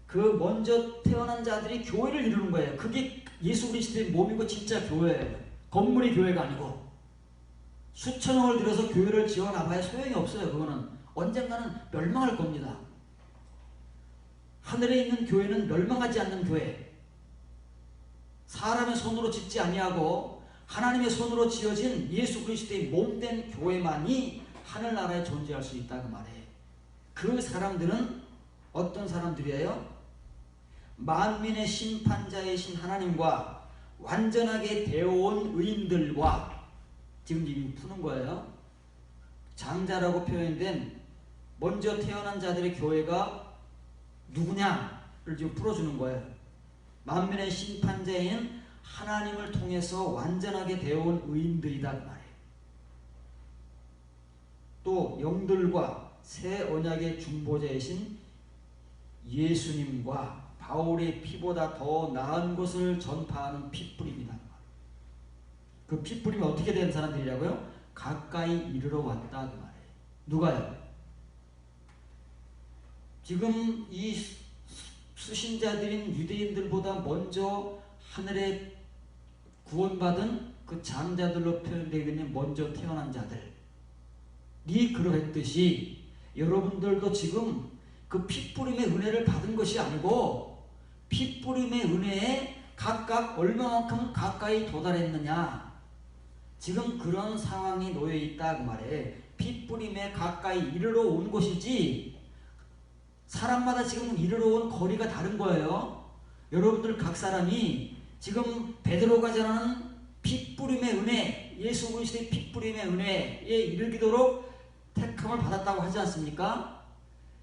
그 먼저 태어난 자들이 교회를 이루는 거예요. 그게 예수 그리스도의 몸이고 진짜 교회예요. 건물이 교회가 아니고 수천억을 들여서 교회를 지어놔봐야 소용이 없어요. 그거는 언젠가는 멸망할 겁니다. 하늘에 있는 교회는 멸망하지 않는 교회, 사람의 손으로 짓지 아니하고 하나님의 손으로 지어진 예수 그리스도의 몸된 교회만이 하늘나라에 존재할 수 있다 그 말이에요. 그 사람들은 어떤 사람들이에요? 만민의 심판자이신 하나님과 완전하게 되어온 의인들과, 지금 이미 푸는 거예요. 장자라고 표현된 먼저 태어난 자들의 교회가 누구냐를 지금 풀어주는 거예요. 만민의 심판자인 하나님을 통해서 완전하게 되어온 의인들이다 그 말이에요. 또 영들과 새 언약의 중보자이신 예수님과 바울의 피보다 더 나은 것을 전파하는 핏불입니다. 그 핏불임이 어떻게 된 사람들이라고요? 가까이 이르러 왔다 그 말이에요. 누가요? 지금 이 수신자들인 유대인들보다 먼저 하늘에 구원받은 그 장자들로 표현되어 있는 먼저 태어난 자들이 그러했듯이 여러분들도 지금 그 핏부림의 은혜를 받은 것이 아니고 핏부림의 은혜에 각각 얼마만큼 가까이 도달했느냐, 지금 그런 상황이 놓여있다 그 말에 핏부림에 가까이 이르러 온 것이지 사람마다 지금 이르러 온 거리가 다른 거예요. 여러분들 각 사람이 지금 베드로가 전하는 핏부림의 은혜, 예수 그리스도의 핏부림의 은혜에 이르기도록 택함을 받았다고 하지 않습니까?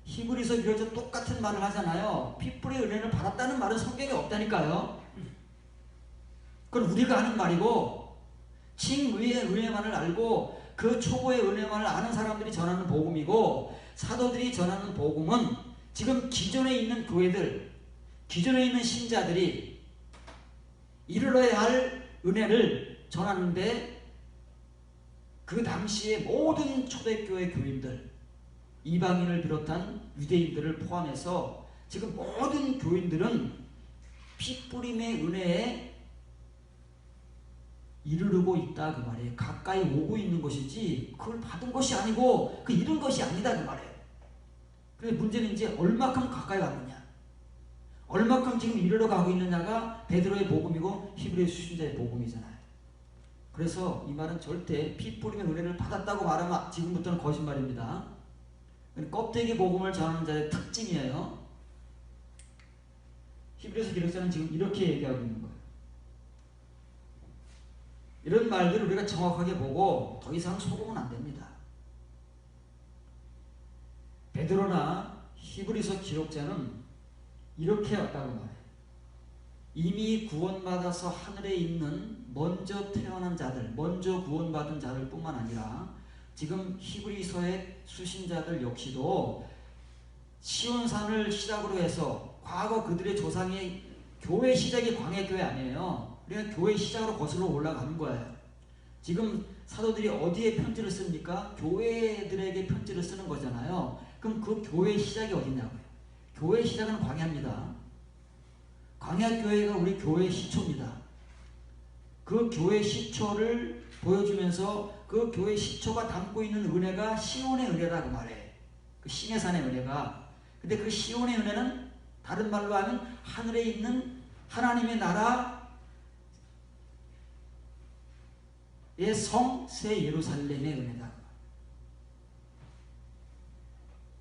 히브리서 기록에서 똑같은 말을 하잖아요. 핏불의 은혜를 받았다는 말은 성경에 없다니까요. 그건 우리가 하는 말이고 칭의의 은혜만을 알고 그 초보의 은혜만을 아는 사람들이 전하는 복음이고, 사도들이 전하는 복음은 지금 기존에 있는 교회들, 기존에 있는 신자들이 이르러야 할 은혜를 전하는데, 그 당시에 모든 초대교회 교인들, 이방인을 비롯한 유대인들을 포함해서 지금 모든 교인들은 핏부림의 은혜에 이르르고 있다 그 말이에요. 가까이 오고 있는 것이지 그걸 받은 것이 아니고 그 이룬 것이 아니다 그 말이에요. 그런데 문제는 이제 얼마큼 가까이 왔느냐, 얼마큼 지금 이르러 가고 있느냐가 베드로의 복음이고 히브리 수신자의 복음이잖아요. 그래서 이 말은 절대 핏부림의 은혜를 받았다고 말하면 지금부터는 거짓말입니다. 껍데기 복음을 전하는 자의 특징이에요. 히브리서 기록자는 지금 이렇게 얘기하고 있는 거예요. 이런 말들을 우리가 정확하게 보고 더 이상 속으면 안 됩니다. 베드로나 히브리서 기록자는 이렇게 왔다고 말해요. 이미 구원받아서 하늘에 있는 먼저 태어난 자들, 먼저 구원받은 자들 뿐만 아니라 지금 히브리서의 수신자들 역시도 시온산을 시작으로 해서 과거 그들의 조상의 교회 시작이 광야교회 아니에요. 우리가 교회 시작으로 거슬러 올라가는 거예요. 지금 사도들이 어디에 편지를 씁니까? 교회들에게 편지를 쓰는 거잖아요. 그럼 그 교회의 시작이 어디냐고요? 교회의 시작은 광야입니다. 광야교회가 우리 교회의 시초입니다. 그 교회 시초를 보여주면서 그 교회 시초가 담고 있는 은혜가 시온의 은혜라고 말해. 그 시내산의 은혜가. 근데 그 시온의 은혜는 다른 말로 하면 하늘에 있는 하나님의 나라의 성 새 예루살렘의 은혜다.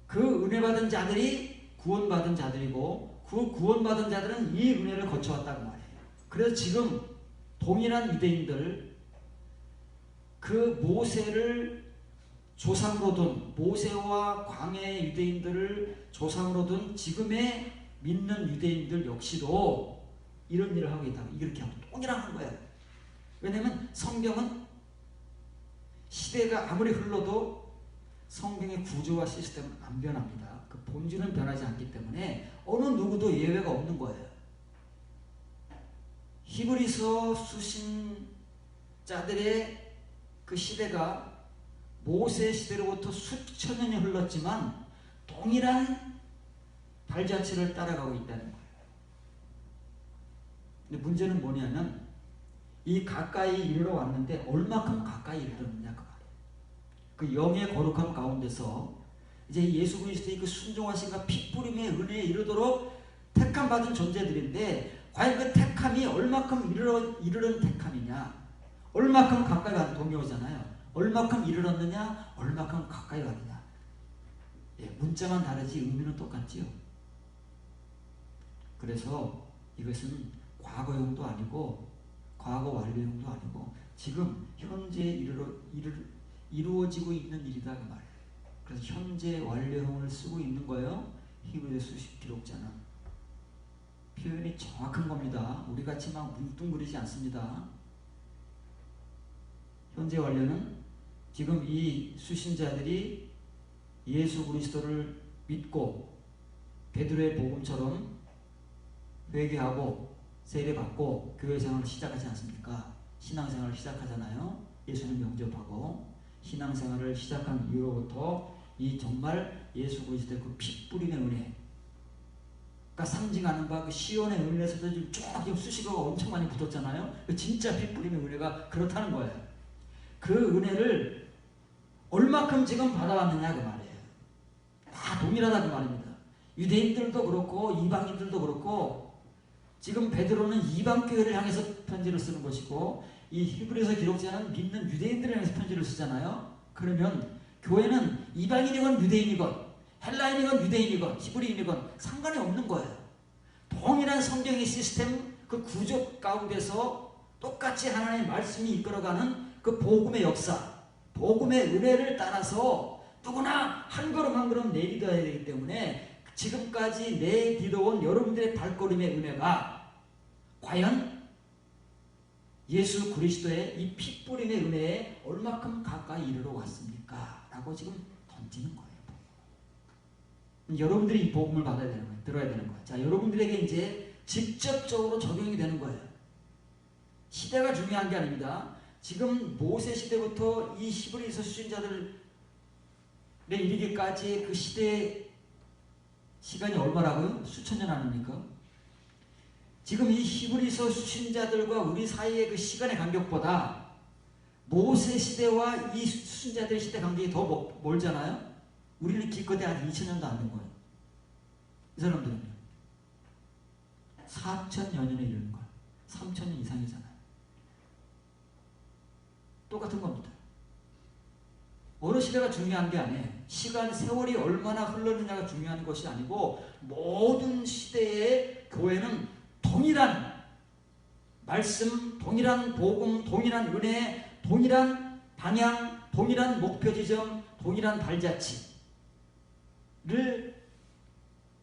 그 은혜 받은 자들이 구원받은 자들이고 그 구원받은 자들은 이 은혜를 거쳐왔다고 말해요. 그래서 지금 동일한 유대인들, 그 모세를 조상으로 둔 모세와 광야의 유대인들을 조상으로 둔 지금의 믿는 유대인들 역시도 이런 일을 하고 있다. 이렇게 하고 동일한 거예요. 왜냐하면 성경은 시대가 아무리 흘러도 성경의 구조와 시스템은 안 변합니다. 그 본질은 변하지 않기 때문에 어느 누구도 예외가 없는 거예요. 히브리서 수신자들의 그 시대가 모세 시대로부터 수천 년이 흘렀지만 동일한 발자취를 따라가고 있다는 거예요. 근데 문제는 뭐냐면 이 가까이 이르러 왔는데 얼마큼 가까이 이르렀느냐 그 말이에요. 그 영의 거룩함 가운데서 이제 예수 그리스도의 그 순종하심과 핏부림의 은혜에 이르도록 택함 받은 존재들인데 과연 그 택함이 얼마큼 이르는 택함이냐, 얼마큼 가까이 가는 동요잖아요. 얼마큼 이르렀느냐, 얼마큼 가까이 가느냐. 예, 문자만 다르지 의미는 똑같지요. 그래서 이것은 과거형도 아니고 과거 완료형도 아니고 지금 현재에 이루어지고 있는 일이다 그 말이에요. 그래서 현재 완료형을 쓰고 있는 거예요. 히브리서 기록자는. 표현이 정확한 겁니다. 우리같이 막 뭉뚱그리지 않습니다. 현재 완료는 지금 이 수신자들이 예수 그리스도를 믿고 베드로의 복음처럼 회개하고 세례받고 교회생활을 시작하지 않습니까? 신앙생활을 시작하잖아요. 예수님 영접하고 신앙생활을 시작한 이후로부터 이 정말 예수 그리스도의 그 핏부림의 은혜, 그러니까 상징하는 바 그 시온의 은혜에서도 지금 쭉 수식어가 엄청 많이 붙었잖아요. 그 진짜 핏부림의 은혜가 그렇다는 거예요. 그 은혜를 얼마큼 지금 받아왔느냐 그 말이에요. 다 동일하다 그 말입니다. 유대인들도 그렇고 이방인들도 그렇고 지금 베드로는 이방 교회를 향해서 편지를 쓰는 것이고 이 히브리서 기록자는 믿는 유대인들을 향해서 편지를 쓰잖아요. 그러면 교회는 이방인이건 유대인이건 헬라인이건 유대인이건 히브리인이건 상관이 없는 거예요. 동일한 성경의 시스템 그 구조 가운데서 똑같이 하나님의 말씀이 이끌어가는 그 복음의 역사, 복음의 은혜를 따라서 누구나 한 걸음 한 걸음 내딛어야 되기 때문에 지금까지 내딛어온 여러분들의 발걸음의 은혜가 과연 예수 그리스도의 이 핏부림의 은혜에 얼마큼 가까이 이르러 왔습니까? 라고 지금 던지는 거예요. 여러분들이 이 복음을 받아야 되는 거예요. 들어야 되는 거예요. 자, 여러분들에게 이제 직접적으로 적용이 되는 거예요. 시대가 중요한 게 아닙니다. 지금 모세 시대부터 이 히브리서 수신자들에 이르기까지 그 시대의 시간이 얼마라고요? 수천 년 아닙니까? 지금 이 히브리서 수신자들과 우리 사이의 그 시간의 간격보다 모세 시대와 이 수신자들의 시대 간격이 더 멀잖아요? 우리는 기껏해 한 2000년도 안 된 거예요. 이 사람들은요. 4000여 년에 이르는 거예요. 3000년 이상이잖아요. 똑같은 겁니다. 어느 시대가 중요한 게 아니에요. 시간, 세월이 얼마나 흘렀느냐가 중요한 것이 아니고 모든 시대의 교회는 동일한 말씀, 동일한 복음, 동일한 은혜, 동일한 방향, 동일한 목표 지점, 동일한 발자취를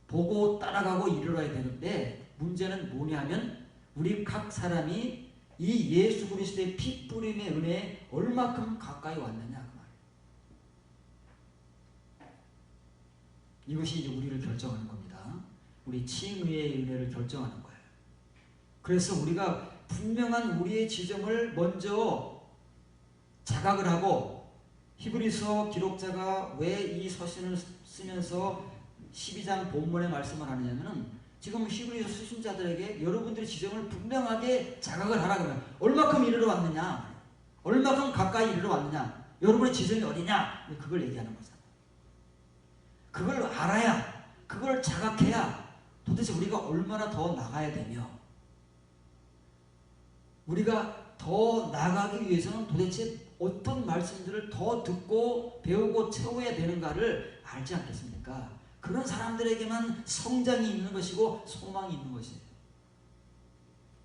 보고 따라가고 이르러야 되는데 문제는 뭐냐면 우리 각 사람이 이 예수 그리스도의 핏부림의 은혜에 얼마큼 가까이 왔느냐 그 말이에요. 이것이 이제 우리를 결정하는 겁니다. 우리 칭의의 은혜를 결정하는 거예요. 그래서 우리가 분명한 우리의 지점을 먼저 자각을 하고 히브리서 기록자가 왜 이 서신을 쓰면서 12장 본문의 말씀을 하느냐면 지금 히브리서 수신자들에게 여러분들의 지점을 분명하게 자각을 하라 그러면 얼마큼 이르러 왔느냐, 얼마큼 가까이 이르러 왔느냐, 여러분의 지점이 어디냐, 그걸 얘기하는 거잖아요. 그걸 알아야, 그걸 자각해야 도대체 우리가 얼마나 더 나가야 되며 우리가 더 나가기 위해서는 도대체 어떤 말씀들을 더 듣고 배우고 채워야 되는가를 알지 않겠습니까? 그런 사람들에게만 성장이 있는 것이고 소망이 있는 것이에요.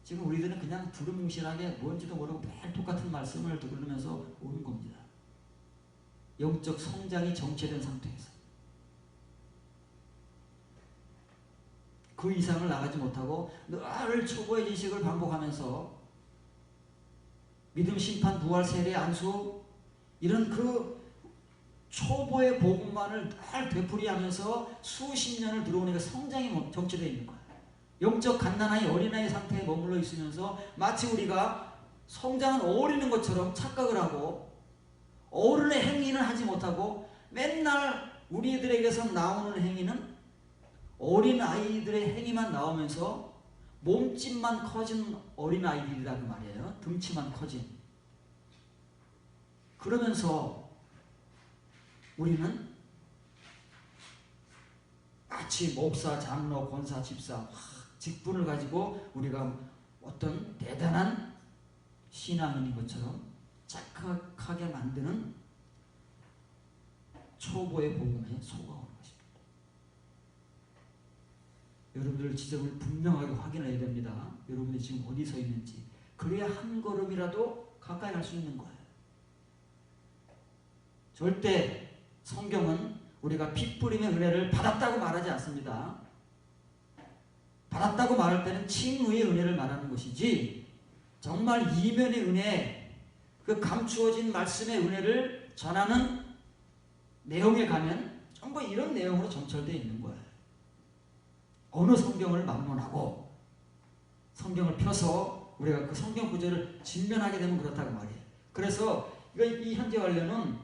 지금 우리들은 그냥 두루뭉실하게 뭔지도 모르고 매일 똑같은 말씀을 들으면서 오는 겁니다. 영적 성장이 정체된 상태에서 그 이상을 나가지 못하고 늘 초보의 지식을 반복하면서 믿음, 심판, 부활, 세례, 안수 이런 그 초보의 복음만을 늘 되풀이하면서 수십 년을 들어오니까 성장이 정체되어 있는 거예요. 영적 갓난아이, 어린아이 상태에 머물러 있으면서 마치 우리가 성장은 어울리는 것처럼 착각을 하고 어른의 행위는 하지 못하고 맨날 우리들에게서 나오는 행위는 어린 아이들의 행위만 나오면서 몸집만 커진 어린 아이들이라 그 말이에요. 등치만 커진. 그러면서 우리는 마치 목사, 장로, 권사, 집사 직분을 가지고 우리가 어떤 대단한 신앙인인 것처럼 착각하게 만드는 초보의 복음에 속아오는 것입니다. 여러분들 지점을 분명하게 확인해야 됩니다. 여러분이 지금 어디 서 있는지. 그래야 한 걸음이라도 가까이 갈 수 있는 거예요. 절대 성경은 우리가 피 뿌림의 은혜를 받았다고 말하지 않습니다. 받았다고 말할 때는 칭의의 은혜를 말하는 것이지 정말 이면의 은혜, 그 감추어진 말씀의 은혜를 전하는 내용에 가면 전부 이런 내용으로 점철되어 있는 거예요. 어느 성경을 막론하고 성경을 펴서 우리가 그 성경 구절을 직면하게 되면 그렇다고 말이에요. 그래서 이 현재 관련은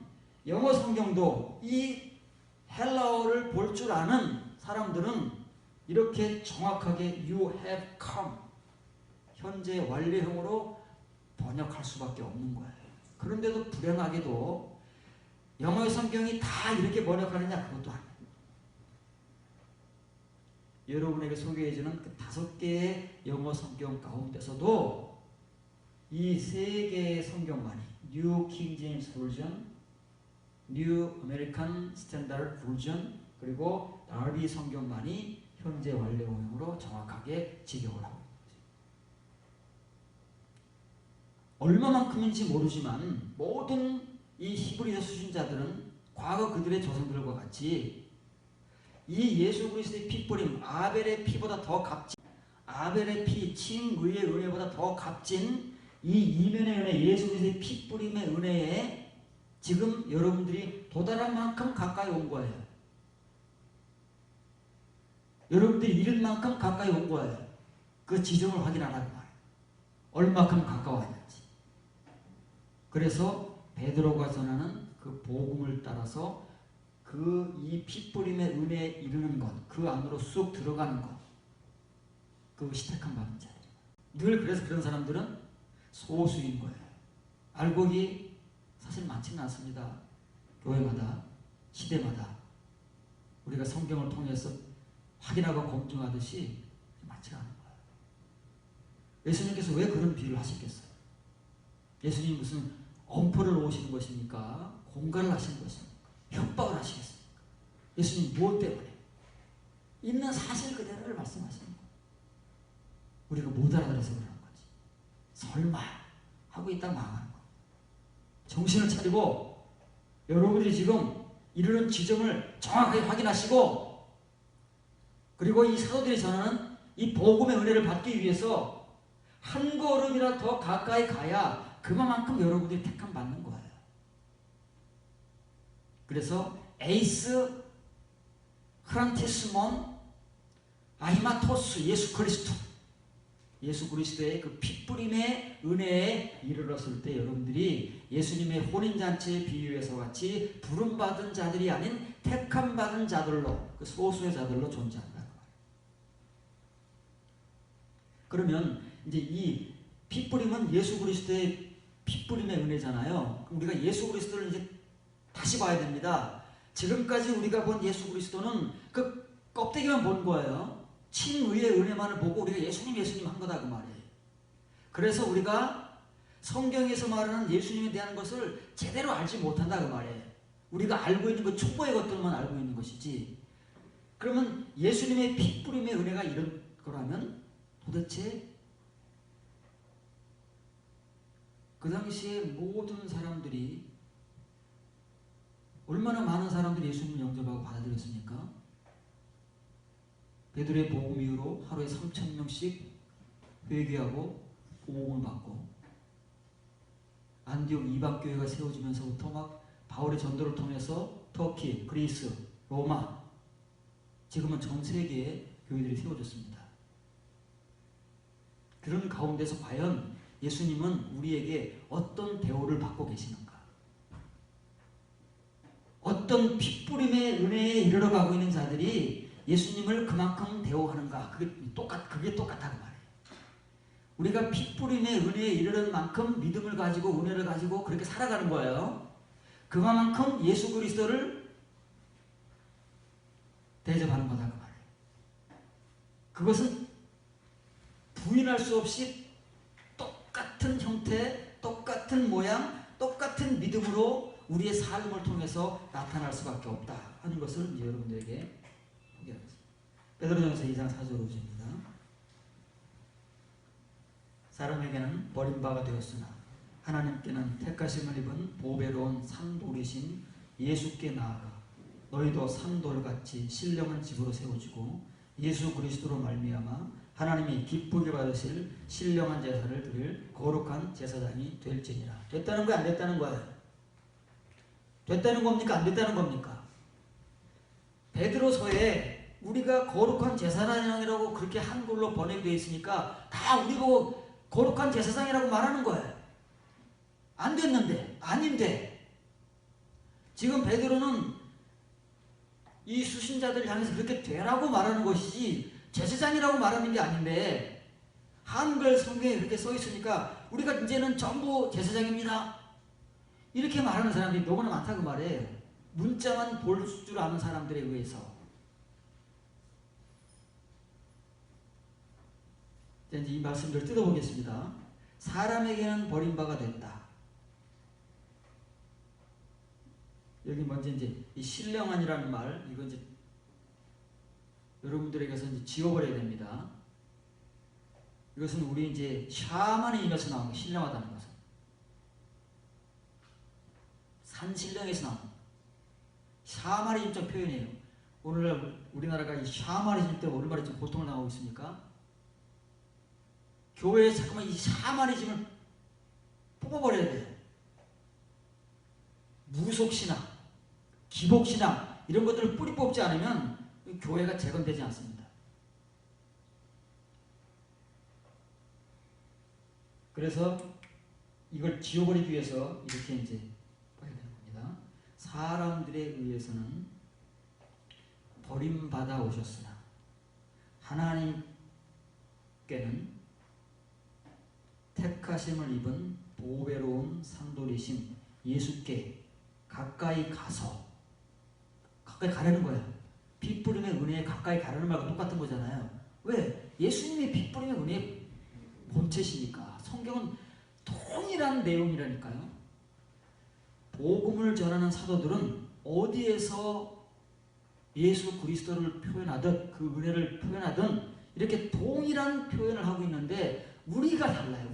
영어 성경도 이 헬라어를 볼 줄 아는 사람들은 이렇게 정확하게 You have come 현재 완료형으로 번역할 수밖에 없는 거예요. 그런데도 불행하게도 영어의 성경이 다 이렇게 번역하느냐 그것도 아니에요. 여러분에게 소개해주는 그 5개의 영어 성경 가운데서도 이 3개의 성경만이 New King James Version, New American Standard Version 그리고 다비 성경만이 현재 완료형으로 정확하게 직역을 하고 있는 거죠. 얼마만큼인지 모르지만 모든 이 히브리서 수신자들은 과거 그들의 조상들과 같이 이 예수 그리스도의 피뿌림 아벨의 피보다 더 값진 아벨의 피 칭의의 은혜보다 더 값진 이 이면의 은혜 예수 그리스도의 피뿌림의 은혜에 지금 여러분들이 도달할 만큼 가까이 온 거예요. 여러분들이 이른 만큼 가까이 온 거예요. 그 지점을 확인하라고 말이에요. 얼마큼 가까워하는지. 그래서 베드로가 전하는 그 복음을 따라서 그 이 핏뿌림의 은혜에 이르는 것, 그 안으로 쑥 들어가는 것, 그 시택한 받은 자들. 늘 그래서 그런 사람들은 소수인 거예요. 알곡이 사실 많지는 않습니다. 교회마다, 시대마다 우리가 성경을 통해서 확인하고 검증하듯이 많지 않은 거예요. 예수님께서 왜 그런 비유를 하셨겠어요? 예수님이 무슨 엄포를 놓으시는 것입니까? 공갈을 하시는 것입니까? 협박을 하시겠습니까? 예수님 무엇 때문에? 있는 사실 그대로를 말씀하시는 거예요. 우리가 못 알아들어서 그러는 거지. 설마 하고 있다 망하는 거예요. 정신을 차리고 여러분들이 지금 이르는 지점을 정확하게 확인하시고 그리고 이 사도들이 전하는 이 복음의 은혜를 받기 위해서 한 걸음이라 더 가까이 가야 그만큼 여러분들이 택함 받는 거예요. 그래서 에이스 크란티스몬 아히마토스 예수 그리스도 예수 그리스도의 그 핏뿌림의 은혜에 이르렀을 때 여러분들이 예수님의 혼인잔치의 비유에서 같이 부름받은 자들이 아닌 택함받은 자들로 그 소수의 자들로 존재한다. 그러면 이제 이 핏뿌림은 예수 그리스도의 핏뿌림의 은혜잖아요. 그럼 우리가 예수 그리스도를 이제 다시 봐야 됩니다. 지금까지 우리가 본 예수 그리스도는 그 껍데기만 본 거예요. 칭의의 은혜만을 보고 우리가 예수님 한 거다 그 말이에요. 그래서 우리가 성경에서 말하는 예수님에 대한 것을 제대로 알지 못한다 그 말이에요. 우리가 알고 있는 그 초보의 것들만 알고 있는 것이지. 그러면 예수님의 핏뿌림의 은혜가 이런 거라면 도대체 그 당시에 모든 사람들이 얼마나 많은 사람들이 예수님을 영접하고 받아들였습니까? 베드로의 복음 이후로 하루에 3,000명씩 회개하고 보험을 받고, 안디옥 이방교회가 세워지면서부터 막 바울의 전도를 통해서 터키, 그리스, 로마, 지금은 전 세계에 교회들이 세워졌습니다. 그런 가운데서 과연 예수님은 우리에게 어떤 대우를 받고 계시는가? 어떤 핏부림의 은혜에 이르러가고 있는 자들이 예수님을 그만큼 대우하는가? 그게 똑같다고 말해요. 우리가 핏부림의 은혜에 이르는 만큼 믿음을 가지고 은혜를 가지고 그렇게 살아가는 거예요. 그만큼 예수 그리스도를 대접하는 거다 그 말이에요. 그것은 부인할 수 없이 똑같은 형태, 똑같은 모양, 똑같은 믿음으로 우리의 삶을 통해서 나타날 수밖에 없다 하는 것을 이제 여러분들에게 소개하겠습니다. 베드로전서 2장 4절로 보십니다. 사람에게는 버림받아 되었으나 하나님께는 택하심을 입은 보배로운 산돌이신 예수께 나아가 너희도 산돌같이 신령한 집으로 세워지고 예수 그리스도로 말미암아 하나님이 기쁘게 받으실 신령한 제사를 드릴 거룩한 제사장이 될지니라. 됐다는 거야, 안 됐다는 거야? 됐다는 겁니까, 안 됐다는 겁니까? 베드로서에 우리가 거룩한 제사장이라고 그렇게 한글로 번역되어 있으니까 다 우리 보고 거룩한 제사장이라고 말하는 거예요. 안 됐는데, 아닌데. 지금 베드로는 이 수신자들 향해서 그렇게 되라고 말하는 것이지 제사장이라고 말하는 게 아닌데, 한글 성경에 그렇게 써 있으니까 우리가 이제는 전부 제사장입니다 이렇게 말하는 사람들이 너무나 많다고 말해요. 문자만 볼 줄 아는 사람들에 의해서. 이제 이 말씀을 뜯어보겠습니다. 사람에게는 버림받아 됐다. 여기 먼저 이제 이 신령한이라는 말, 이거 이제 여러분들에게서 이제 지워버려야 됩니다. 이것은 우리 이제 샤만의 임에서 나온 거, 신령하다는 것은. 산신령에서 나온 샤머니즘적 표현이에요. 오늘날 우리나라가 이 샤머니즘 때문에 얼마나 지금 고통을 당하고 있습니까? 교회에 자꾸만 이 샤머니즘을 뽑아버려야 돼요. 무속신앙, 기복신앙 이런 것들을 뿌리 뽑지 않으면 교회가 재건되지 않습니다. 그래서 이걸 지워버리기 위해서 이렇게 이제 봐야 되는 겁니다. 사람들에 의해서는 버림받아 오셨으나 하나님께는 택하심을 입은 보배로운 산돌이신 예수께 가까이 가서, 가까이 가려는 거예요. 핏부림의 은혜에 가까이 가려는 말과 똑같은 거잖아요. 왜? 예수님이 핏부림의 은혜의 본체시니까. 성경은 동일한 내용이라니까요. 복음을 전하는 사도들은 어디에서 예수 그리스도를 표현하든 그 은혜를 표현하든 이렇게 동일한 표현을 하고 있는데 우리가 달라요.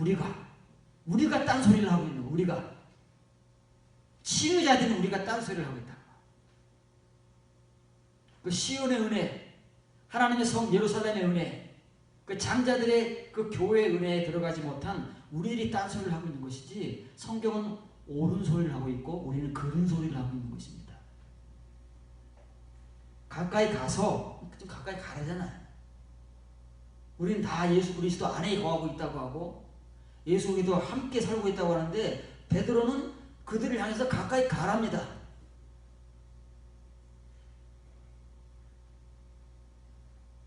우리가 딴소리를 하고 있는 거. 우리가 치유자들은 우리가 딴소리를 하고 있다. 그 시온의 은혜, 하나님의 성 예루살렘의 은혜, 그 장자들의 그 교회의 은혜에 들어가지 못한 우리들이 딴소리를 하고 있는 것이지, 성경은 옳은 소리를 하고 있고 우리는 그른 소리를 하고 있는 것입니다. 가까이 가서, 좀 가까이 가라잖아요. 우리는 다 예수 그리스도 안에 거하고 있다고 하고 예수 그리스도와 함께 살고 있다고 하는데, 베드로는 그들을 향해서 가까이 가랍니다.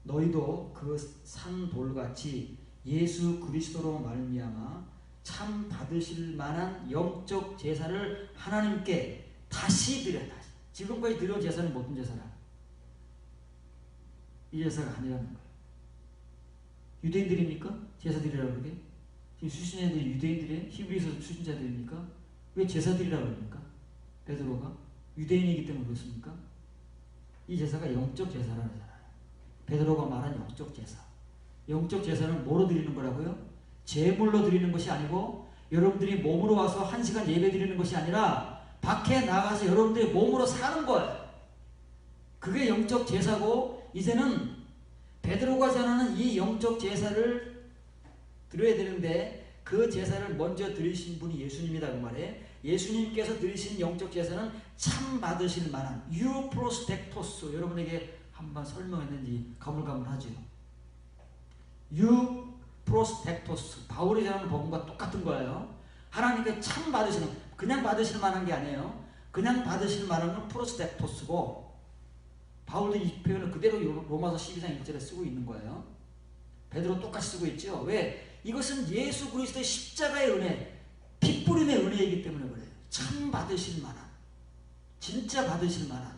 너희도 그 산돌같이 예수 그리스도로 말미암아 참 받으실 만한 영적 제사를 하나님께 다시 드렸다. 지금까지 드려온 제사는 어떤 제사라? 이 제사가 아니라는 거예요. 유대인들입니까? 제사 드리라고 그러게? 지금 수신자들이 유대인들이에요? 히브리서 수신자들입니까? 왜 제사 드리라고 그럽니까? 베드로가 유대인이기 때문에 그렇습니까? 이 제사가 영적 제사라는 거잖아요. 베드로가 말한 영적 제사. 영적 제사는 뭐로 드리는 거라고요? 제물로 드리는 것이 아니고, 여러분들이 몸으로 와서 1시간 예배 드리는 것이 아니라 밖에 나가서 여러분들의 몸으로 사는 거예요. 그게 영적 제사고, 이제는 베드로가 전하는 이 영적 제사를 드려야 되는데 그 제사를 먼저 드리신 분이 예수님이다 그 말이에요. 예수님께서 드리신 영적 제사는 참 받으실 만한 유프로스텍토스, 여러분에게 한번 설명했는지 가물가물하죠. 유프로스텍토스, 바울이 전하는 복음과 똑같은 거예요. 하나님께 참 받으시는, 그냥 받으실 만한 게 아니에요. 그냥 받으실 만한 건 프로스텍토스고, 바울도 이 표현을 그대로 로마서 12장 1절에 쓰고 있는 거예요. 베드로 똑같이 쓰고 있죠. 왜? 이것은 예수 그리스도의 십자가의 은혜, 피 뿌림의 은혜이기 때문에 그래요. 참 받으실 만한, 진짜 받으실 만한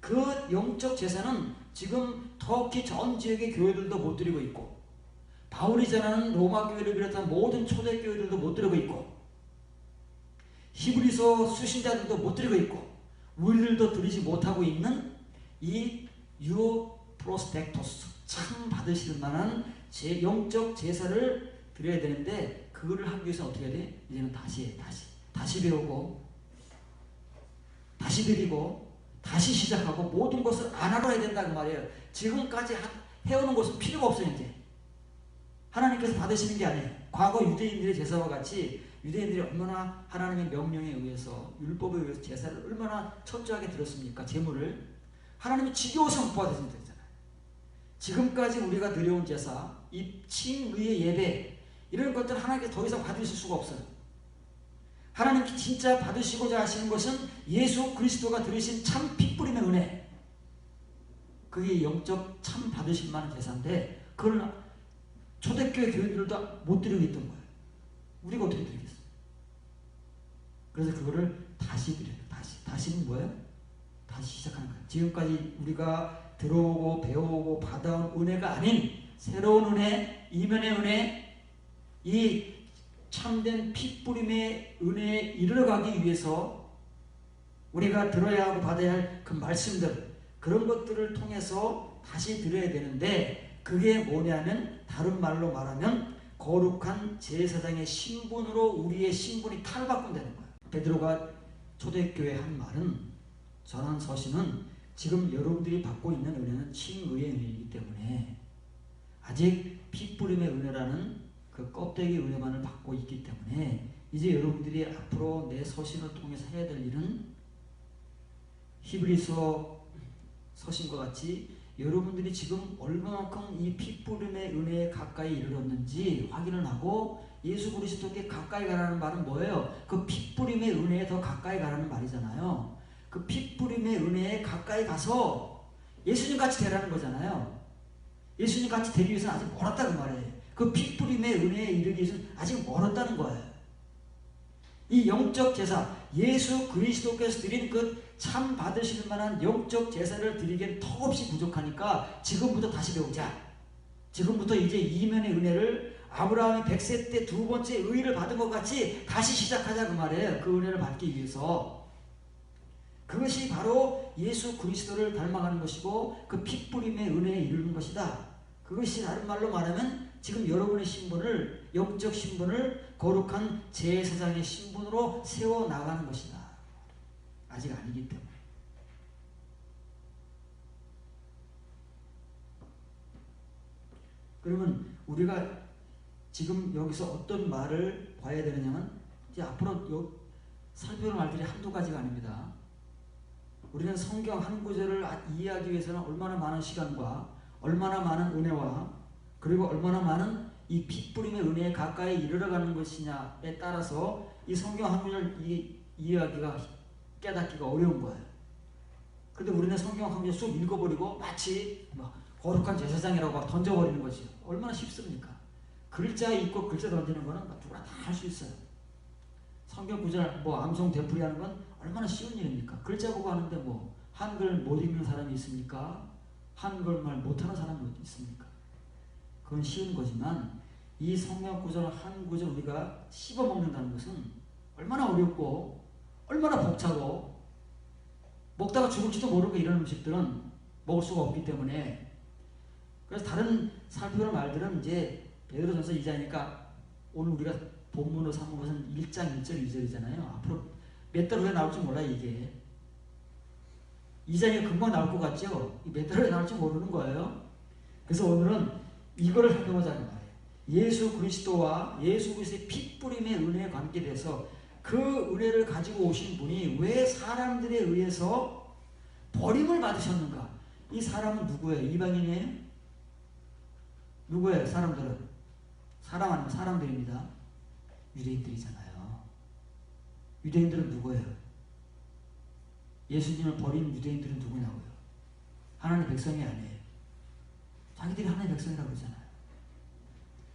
그 영적 제사는 지금 터키 전 지역의 교회들도 못 드리고 있고, 바울이 전하는 로마 교회를 비롯한 모든 초대 교회들도 못 드리고 있고, 히브리서 수신자들도 못 드리고 있고, 우리들도 드리지 못하고 있는 이 유프로스텍토스, 참 받으실 만한 영적 제사를 드려야 되는데, 그거를 하기 위해서 어떻게 해야 돼? 이제는 다시 배우고, 다시 드리고, 다시 시작하고, 모든 것을 안 하러 해야 된다 그 말이에요. 지금까지 해오는 것은 필요가 없어요. 이제 하나님께서 받으시는 게 아니에요. 과거 유대인들의 제사와 같이 유대인들이 얼마나 하나님의 명령에 의해서, 율법에 의해서 제사를 얼마나 철저하게 드렸습니까? 제물을 하나님이 지겨워서 못 받으신다. 지금까지 우리가 드려온 제사, 이 칭의의 예배, 이런 것들 하나님께서 더 이상 받으실 수가 없어요. 하나님께 진짜 받으시고자 하시는 것은 예수 그리스도가 드리신 참 핏뿌림의 은혜, 그게 영적 참 받으실 만한 제사인데, 그걸 초대교회 교인들도 못 드리고 있던 거예요. 우리가 어떻게 드리겠어요? 그래서 그거를 다시 드려요. 다시는 뭐예요? 다시 시작하는 거예요. 지금까지 우리가 들어오고 배우고 받아온 은혜가 아닌 새로운 은혜, 이면의 은혜, 이 참된 핏뿌림의 은혜에 이르러가기 위해서 우리가 들어야 하고 받아야 할 그 말씀들, 그런 것들을 통해서 다시 드려야 되는데, 그게 뭐냐면 다른 말로 말하면 거룩한 제사장의 신분으로 우리의 신분이 탈바꾼다는 거예요. 베드로가 초대교회에 한 말은, 전한 서신은 지금 여러분들이 받고 있는 은혜는 칭의의 은혜이기 때문에, 아직 핏뿌림의 은혜라는 그 껍데기 은혜만을 받고 있기 때문에, 이제 여러분들이 앞으로 내 서신을 통해서 해야 될 일은 히브리서 서신과 같이 여러분들이 지금 얼마만큼 이 핏뿌림의 은혜에 가까이 이르렀는지 확인을 하고, 예수 그리스도께 가까이 가라는 말은 뭐예요? 그 핏뿌림의 은혜에 더 가까이 가라는 말이잖아요. 그 핏뿌림의 은혜에 가까이 가서 예수님 같이 되라는 거잖아요. 예수님 같이 되기 위해서는 아직 멀었다 그 말이에요. 그 핏뿌림의 은혜에 이르기 위해서는 아직 멀었다는 거예요. 이 영적 제사, 예수 그리스도께서 드린 그 참 받으실 만한 영적 제사를 드리기엔 턱없이 부족하니까 지금부터 다시 배우자. 지금부터 이제 이면의 은혜를 아브라함이 100세 때 두 번째 의를 받은 것 같이 다시 시작하자 그 말이에요. 그 은혜를 받기 위해서. 그것이 바로 예수 그리스도를 닮아가는 것이고, 그 핏뿌림의 은혜에 이르는 것이다. 그것이 다른 말로 말하면 지금 여러분의 신분을, 영적 신분을 거룩한 제사장의 신분으로 세워나가는 것이다. 아직 아니기 때문에. 그러면 우리가 지금 여기서 어떤 말을 봐야 되느냐면, 이제 앞으로 살펴볼 말들이 한두 가지가 아닙니다. 우리는 성경 한 구절을 이해하기 위해서는 얼마나 많은 시간과 얼마나 많은 은혜와, 그리고 얼마나 많은 이 핏뿌림의 은혜에 가까이 이르러가는 것이냐에 따라서 이 성경 한 구절 이해하기가, 깨닫기가 어려운 거예요. 그런데 우리는 성경 한 구절 쑥 읽어버리고 마치 거룩한 제사장이라고 막 던져버리는 것이 얼마나 쉽습니까? 글자 읽고 글자 던지는 거는 누구나 다 할 수 있어요. 성경 구절 암송 되풀이 하는 건 얼마나 쉬운 일입니까? 글자 보고 하는데 한글 못 읽는 사람이 있습니까? 한글말 못하는 사람이 있습니까? 그건 쉬운 거지만, 이 성경 구절 한 구절 우리가 씹어먹는다는 것은 얼마나 어렵고 얼마나 벅차고, 먹다가 죽을지도 모르고 이런 음식들은 먹을 수가 없기 때문에, 그래서 다른 살펴볼 말들은 이제 베드로전서 2장이니까 오늘 우리가 본문으로 삼은 것은 1장 1절 2절이잖아요. 앞으로 몇 달 후에 나올지 몰라요, 이게. 이장이 금방 나올 것 같죠? 몇 달 후에 나올지 모르는 거예요. 그래서 오늘은 이거를 살펴보자는 말이에요. 예수 그리스도와 예수 그리스도의 피 뿌림의 은혜에 관계돼서 그 은혜를 가지고 오신 분이 왜 사람들에 의해서 버림을 받으셨는가? 이 사람은 누구예요? 이방인이에요? 누구예요? 사람들은? 사람 아니면 사람들입니다. 유대인들이잖아요. 유대인들은 누구예요? 예수님을 버린 유대인들은 누구냐고요? 하나님의 백성이 아니에요. 자기들이 하나님의 백성이라고 그러잖아요.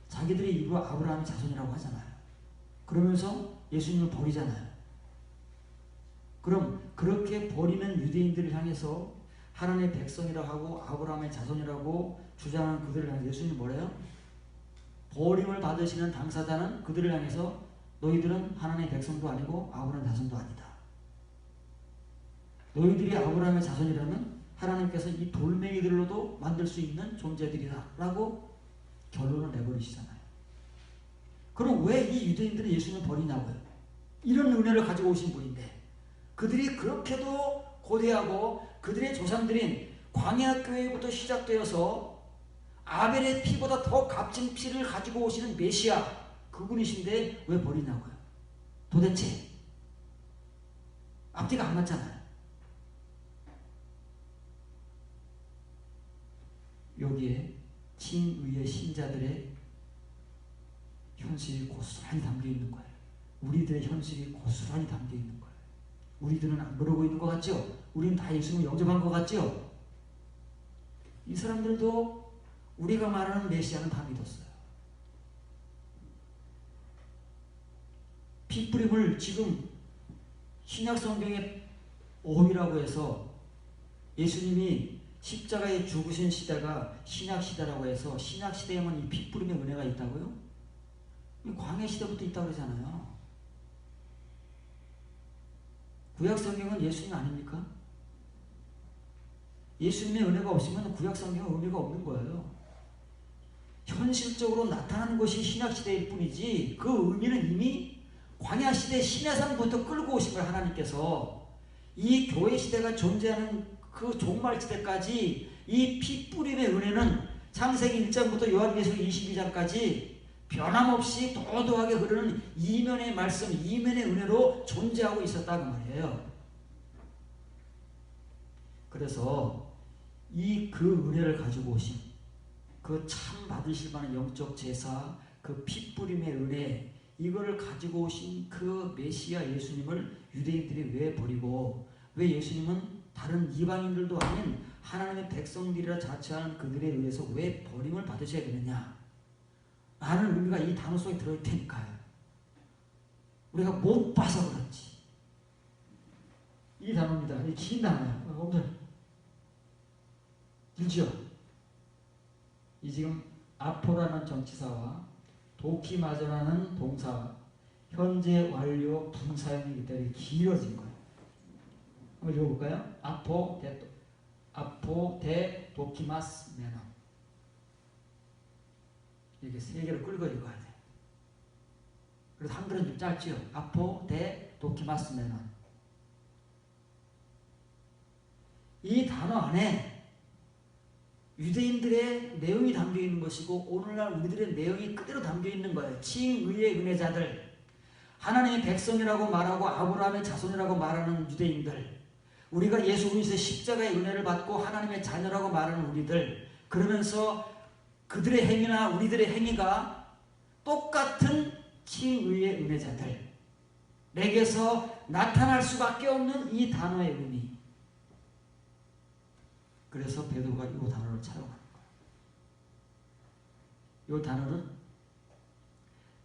자기들이 일부 아브라함의 자손이라고 하잖아요. 그러면서 예수님을 버리잖아요. 그럼 그렇게 버리는 유대인들을 향해서 하나님의 백성이라고 하고 아브라함의 자손이라고 주장하는 그들을 향해서 예수님이 뭐래요? 버림을 받으시는 당사자는 그들을 향해서 너희들은 하나님의 백성도 아니고 아브라함의 자손도 아니다. 너희들이 아브라함의 자손이라면 하나님께서 이 돌멩이들로도 만들 수 있는 존재들이다 라고 결론을 내버리시잖아요. 그럼 왜 이 유대인들은 예수님을 버리냐고요? 이런 은혜를 가지고 오신 분인데 그들이 그렇게도 고대하고 그들의 조상들인 광야교회부터 시작되어서 아벨의 피보다 더 값진 피를 가지고 오시는 메시아 그분이신데 왜 버리냐고요? 도대체 앞뒤가 안 맞잖아요. 여기에 칭의의 신자들의 현실이 고스란히 담겨있는 거예요. 우리들의 현실이 고스란히 담겨있는 거예요. 우리들은 안 그러고 있는 것 같죠? 우리는 다 예수님을 영접한 것 같죠? 이 사람들도 우리가 말하는 메시아는 다 믿었어요. 핏뿌림을 지금 신약성경의 오이라고 해서 예수님이 십자가에 죽으신 시대가 신약시대라고 해서 신약시대에만 이 핏뿌림의 은혜가 있다고요? 광야시대부터 있다고 그러잖아요. 구약성경은 예수님 아닙니까? 예수님의 은혜가 없으면 구약성경은 의미가 없는 거예요. 현실적으로 나타나는 것이 신약시대일 뿐이지 그 의미는 이미 광야시대 신야산부터 끌고 오신 거예요. 하나님께서 이 교회시대가 존재하는 그 종말시대까지 이 핏뿌림의 은혜는 창세기 1장부터 요한계시록 22장까지 변함없이 도도하게 흐르는 이면의 말씀, 이면의 은혜로 존재하고 있었다고 말이에요. 그래서 이 그 은혜를 가지고 오신 그 참 받으실 만한 영적 제사, 그 핏뿌림의 은혜, 이거를 가지고 오신 그 메시아 예수님을 유대인들이 왜 버리고 왜 예수님은 다른 이방인들도 아닌 하나님의 백성들이라 자처하는 그들에 의해서 왜 버림을 받으셔야 되느냐 라는 의미가 이 단어 속에 들어있을 테니까요. 우리가 못 봐서 그렇지. 이 단어입니다. 이 긴 단어예요. 엄청 길죠? 이 지금 아포라는 정치사와 도키마저라는 동사 현재 완료 분사형이기 때문에 길어진 거예요. 한번 읽어볼까요? 아포 데 도키마스 메너. 이렇게 세 개로 끌고 읽어야 돼. 그래서 한글은 좀 짧지요. 아포 데 도키마스 메너. 이 단어 안에 유대인들의 내용이 담겨있는 것이고 오늘날 우리들의 내용이 그대로 담겨있는 거예요. 칭의의 은혜자들, 하나님의 백성이라고 말하고 아브라함의 자손이라고 말하는 유대인들, 우리가 예수 그리스도의 십자가의 은혜를 받고 하나님의 자녀라고 말하는 우리들, 그러면서 그들의 행위나 우리들의 행위가 똑같은 칭의의 은혜자들, 내게서 나타날 수밖에 없는 이 단어의 의미. 그래서 베드로가 이 단어를 차용하는 거예요. 이 단어는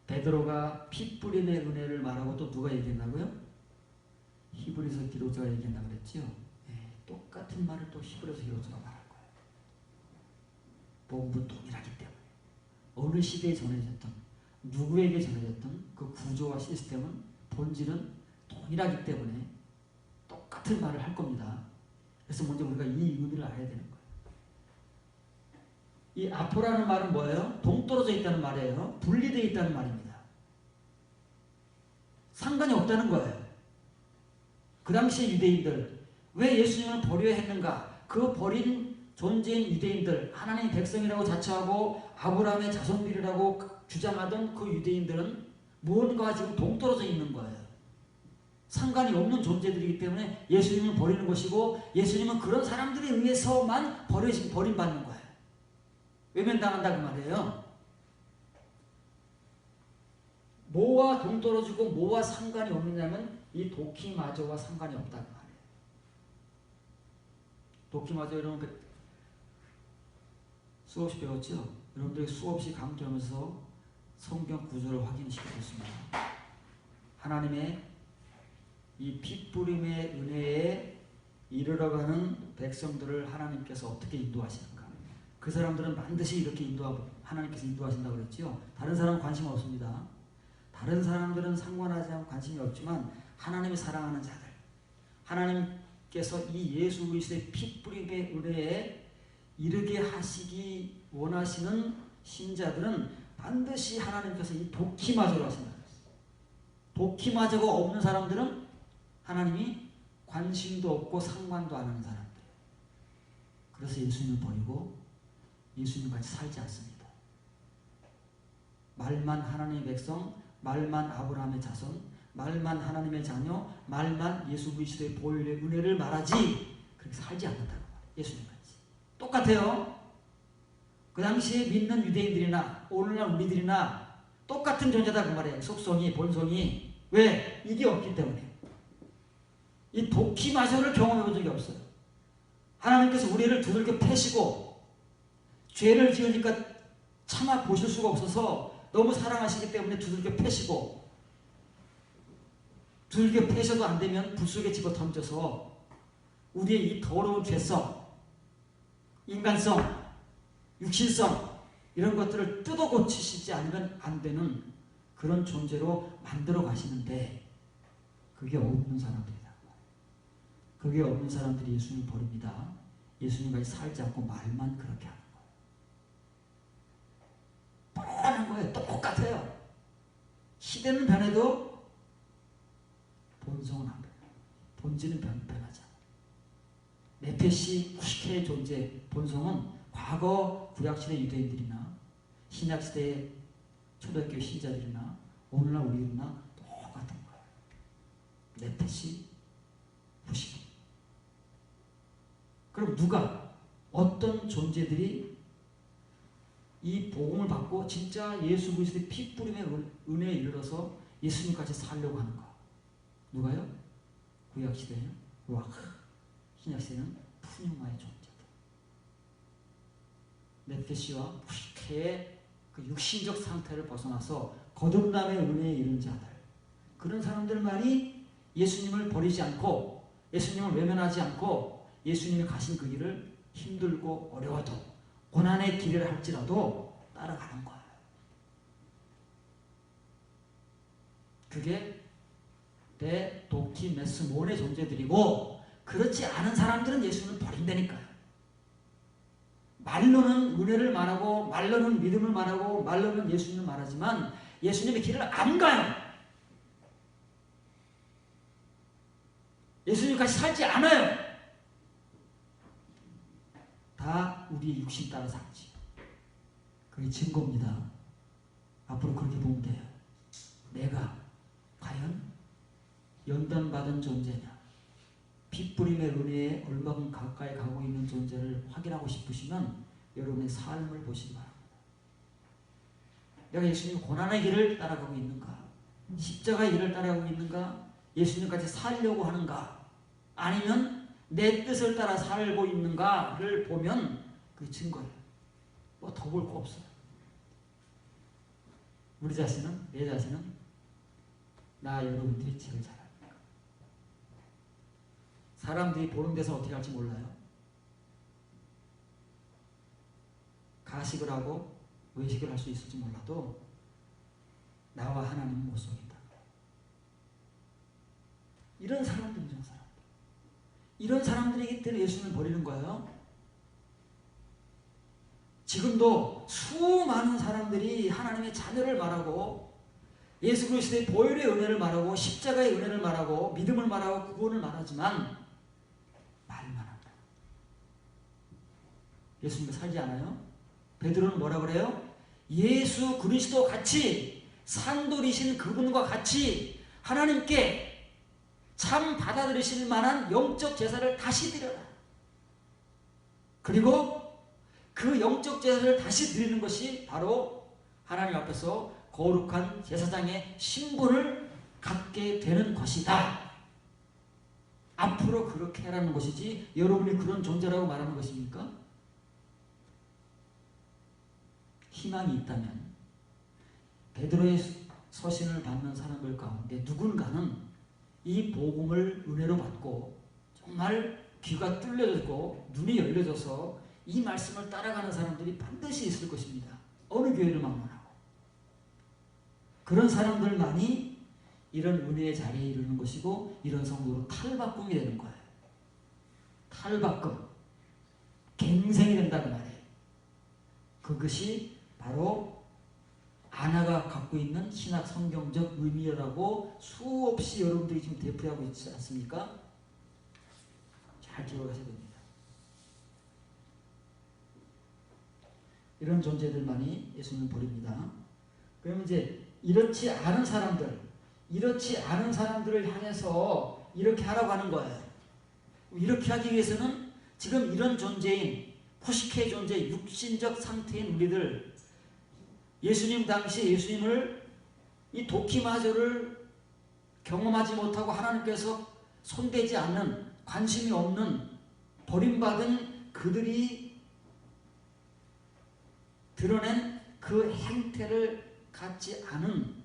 베드로가 핏뿌림의 은혜를 말하고 또 누가 얘기했나고요? 히브리서 기록자가 얘기했다고 그랬죠? 네, 똑같은 말을 또 히브리서 기록자가 말할 거예요. 본부 동일하기 때문에 어느 시대에 전해졌던 누구에게 전해졌던 그 구조와 시스템은 본질은 동일하기 때문에 똑같은 말을 할 겁니다. 그래서 먼저 우리가 이 의미를 알아야 되는 거예요. 이 아포라는 말은 뭐예요? 동떨어져 있다는 말이에요. 분리되어 있다는 말입니다. 상관이 없다는 거예요. 그 당시에 유대인들 왜 예수님을 버려야 했는가? 그 버린 존재인 유대인들, 하나님의 백성이라고 자처하고 아브라함의 자손들이라고 주장하던 그 유대인들은 무언가 지금 동떨어져 있는 거예요. 상관이 없는 존재들이기 때문에 예수님을 버리는 것이고, 예수님은 그런 사람들에 의해서만 버림받는 거예요. 외면당한다 그 말이에요. 뭐와 동떨어지고 뭐와 상관이 없느냐면 이 도키마저와 상관이 없다 그 말이에요. 도키마저 여러분 수없이 배웠죠? 여러분들이 수없이 강조하면서 성경 구절을 확인시켜줬습니다. 하나님의 이 핏부림의 은혜에 이르러가는 백성들을 하나님께서 어떻게 인도하시는가? 그 사람들은 반드시 이렇게 하나님께서 인도하신다고 그랬죠. 다른 사람은 관심 없습니다. 다른 사람들은 상관하지 않고 관심이 없지만 하나님이 사랑하는 자들, 하나님께서 이 예수 그리스도의 핏부림의 은혜에 이르게 하시기 원하시는 신자들은 반드시 하나님께서 이 도키마저로 하신다. 도키마저가 없는 사람들은 하나님이 관심도 없고 상관도 안 하는 사람들. 그래서 예수님을 버리고 예수님같이 살지 않습니다. 말만 하나님의 백성, 말만 아브라함의 자손, 말만 하나님의 자녀, 말만 예수 그리스도의 보혈의 은혜를 말하지 그렇게 살지 않는다는 거예요. 예수님같이. 똑같아요. 그 당시에 믿는 유대인들이나 오늘날 우리들이나 똑같은 존재다 그 말이에요. 속성이, 본성이. 왜? 이게 없기 때문에. 이 도키마저를 경험해 본 적이 없어요. 하나님께서 우리를 두들겨 패시고 죄를 지으니까 참아 보실 수가 없어서 너무 사랑하시기 때문에 두들겨 패시고, 두들겨 패셔도 안 되면 불 속에 집어 던져서 우리의 이 더러운 죄성, 인간성, 육신성 이런 것들을 뜯어 고치시지 않으면 안 되는 그런 존재로 만들어 가시는데, 그게 없는 사람들이다. 그게 없는 사람들이 예수님을 버립니다. 예수님까지 살지 않고 말만 그렇게 하는 거예요. 뻔한 거예요. 똑같아요. 시대는 변해도 본성은 안 변해요. 본질은 변하지 않아요. 네페시 후시케의 존재, 본성은 과거 구약시대 유대인들이나 신약시대의 초대교회 신자들이나 오늘날 우리나 똑같은 거예요. 네페시 후시케. 그럼 어떤 존재들이 이 복음을 받고 진짜 예수 그리스도의 핏부림의 은혜에 이르러서 예수님까지 살려고 하는가? 누가요? 구약시대는 루아크, 신약시대는 푸뉴마의 존재들. 네페시와 후시케의 그 육신적 상태를 벗어나서 거듭남의 은혜에 이른 자들, 그런 사람들만이 예수님을 버리지 않고 예수님을 외면하지 않고 예수님이 가신 그 길을 힘들고 어려워도 고난의 길을 할지라도 따라가는 거예요. 그게 내 도키메스몬의 존재들이고, 그렇지 않은 사람들은 예수님을 버린다니까요. 말로는 은혜를 말하고 말로는 믿음을 말하고 말로는 예수님을 말하지만 예수님의 길을 안 가요. 예수님까지 살지 않아요. 다 우리의 육신 따라 살지. 그게 증거입니다. 앞으로 그렇게 보면 돼요. 내가 과연 연단받은 존재냐, 핏부림의 은혜에 얼마큼 가까이 가고 있는 존재를 확인하고 싶으시면 여러분의 삶을 보시기 바랍니다. 내가 예수님 고난의 길을 따라가고 있는가, 십자가의 길을 따라가고 있는가, 예수님까지 살려고 하는가, 아니면 내 뜻을 따라 살고 있는가를 보면 그게 증거예요. 뭐 더 볼 거 없어요. 우리 자신은, 내 자신은 나 여러분들이 제일 잘 압니다. 사람들이 보는 데서 어떻게 할지 몰라요. 가식을 하고 외식을 할 수 있을지 몰라도 나와 하나님은 못 속인다. 이런 사람들이죠, 사람. 이런 사람들이기 때문에 예수님을 버리는 거예요. 지금도 수많은 사람들이 하나님의 자녀를 말하고 예수 그리스도의 보혈의 은혜를 말하고 십자가의 은혜를 말하고 믿음을 말하고 구원을 말하지만 말만 한다. 예수님과 살지 않아요? 베드로는 뭐라 그래요? 예수 그리스도 같이 산돌이신 그분과 같이 하나님께 참 받아들이실 만한 영적 제사를 다시 드려라. 그리고 그 영적 제사를 다시 드리는 것이 바로 하나님 앞에서 거룩한 제사장의 신분을 갖게 되는 것이다. 앞으로 그렇게 하라는 것이지 여러분이 그런 존재라고 말하는 것입니까? 희망이 있다면 베드로의 서신을 받는 사람들 가운데 누군가는 이 복음을 은혜로 받고 정말 귀가 뚫려졌고 눈이 열려져서 이 말씀을 따라가는 사람들이 반드시 있을 것입니다. 어느 교회를 막론하고 그런 사람들만이 이런 은혜의 자리에 이르는 것이고 이런 성도로 탈바꿈이 되는 거예요. 탈바꿈, 갱생이 된다는 말이에요. 그것이 바로 아나가 갖고 있는 신학 성경적 의미라고 수없이 여러분들이 지금 되풀이하고 있지 않습니까? 잘 기억하셔야 됩니다. 이런 존재들만이 예수님을 버립니다. 그러면 이제 이렇지 않은 사람들을 향해서 이렇게 하라고 하는 거예요. 이렇게 하기 위해서는 지금 이런 존재인 포식해 존재, 육신적 상태인 우리들, 예수님 당시 예수님을 이 도끼마저를 경험하지 못하고 하나님께서 손대지 않는, 관심이 없는, 버림받은 그들이 드러낸 그 행태를 갖지 않은,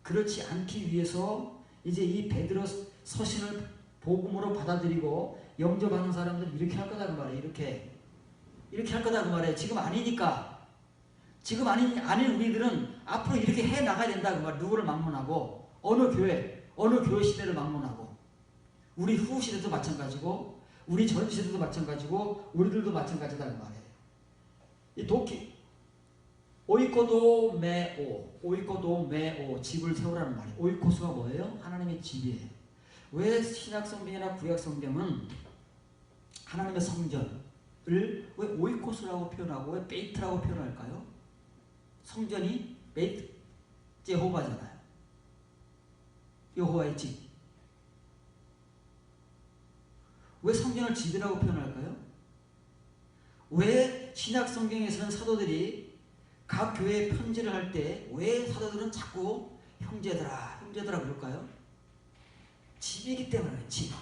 그렇지 않기 위해서 이제 이 베드로 서신을 복음으로 받아들이고 영접하는 사람들은 이렇게 할 거다 그 말이에요. 이렇게 할 거다 그 말이에요. 지금 아니니까. 지금 아닌 우리들은 앞으로 이렇게 해 나가야 된다 그 말이에요. 누구를 막론하고 어느 교회 시대를 막론하고 우리 후 시대도 마찬가지고 우리 전 시대도 마찬가지고 우리들도 마찬가지다 그 말이에요. 이 도끼 오이코도메오 집을 세우라는 말이에요. 오이코스가 뭐예요? 하나님의 집이에요. 왜 신약성경이나 구약성경은 하나님의 성전을 왜 오이코스라고 표현하고 왜 베이트라고 표현할까요? 성전이 베이트, 여호와잖아요. 여호와의 집. 왜 성전을 집이라고 표현할까요? 왜 신약성경에서는 사도들이 각 교회에 편지를 할 때 왜 사도들은 자꾸 형제들아 그럴까요? 집이기 때문에 집.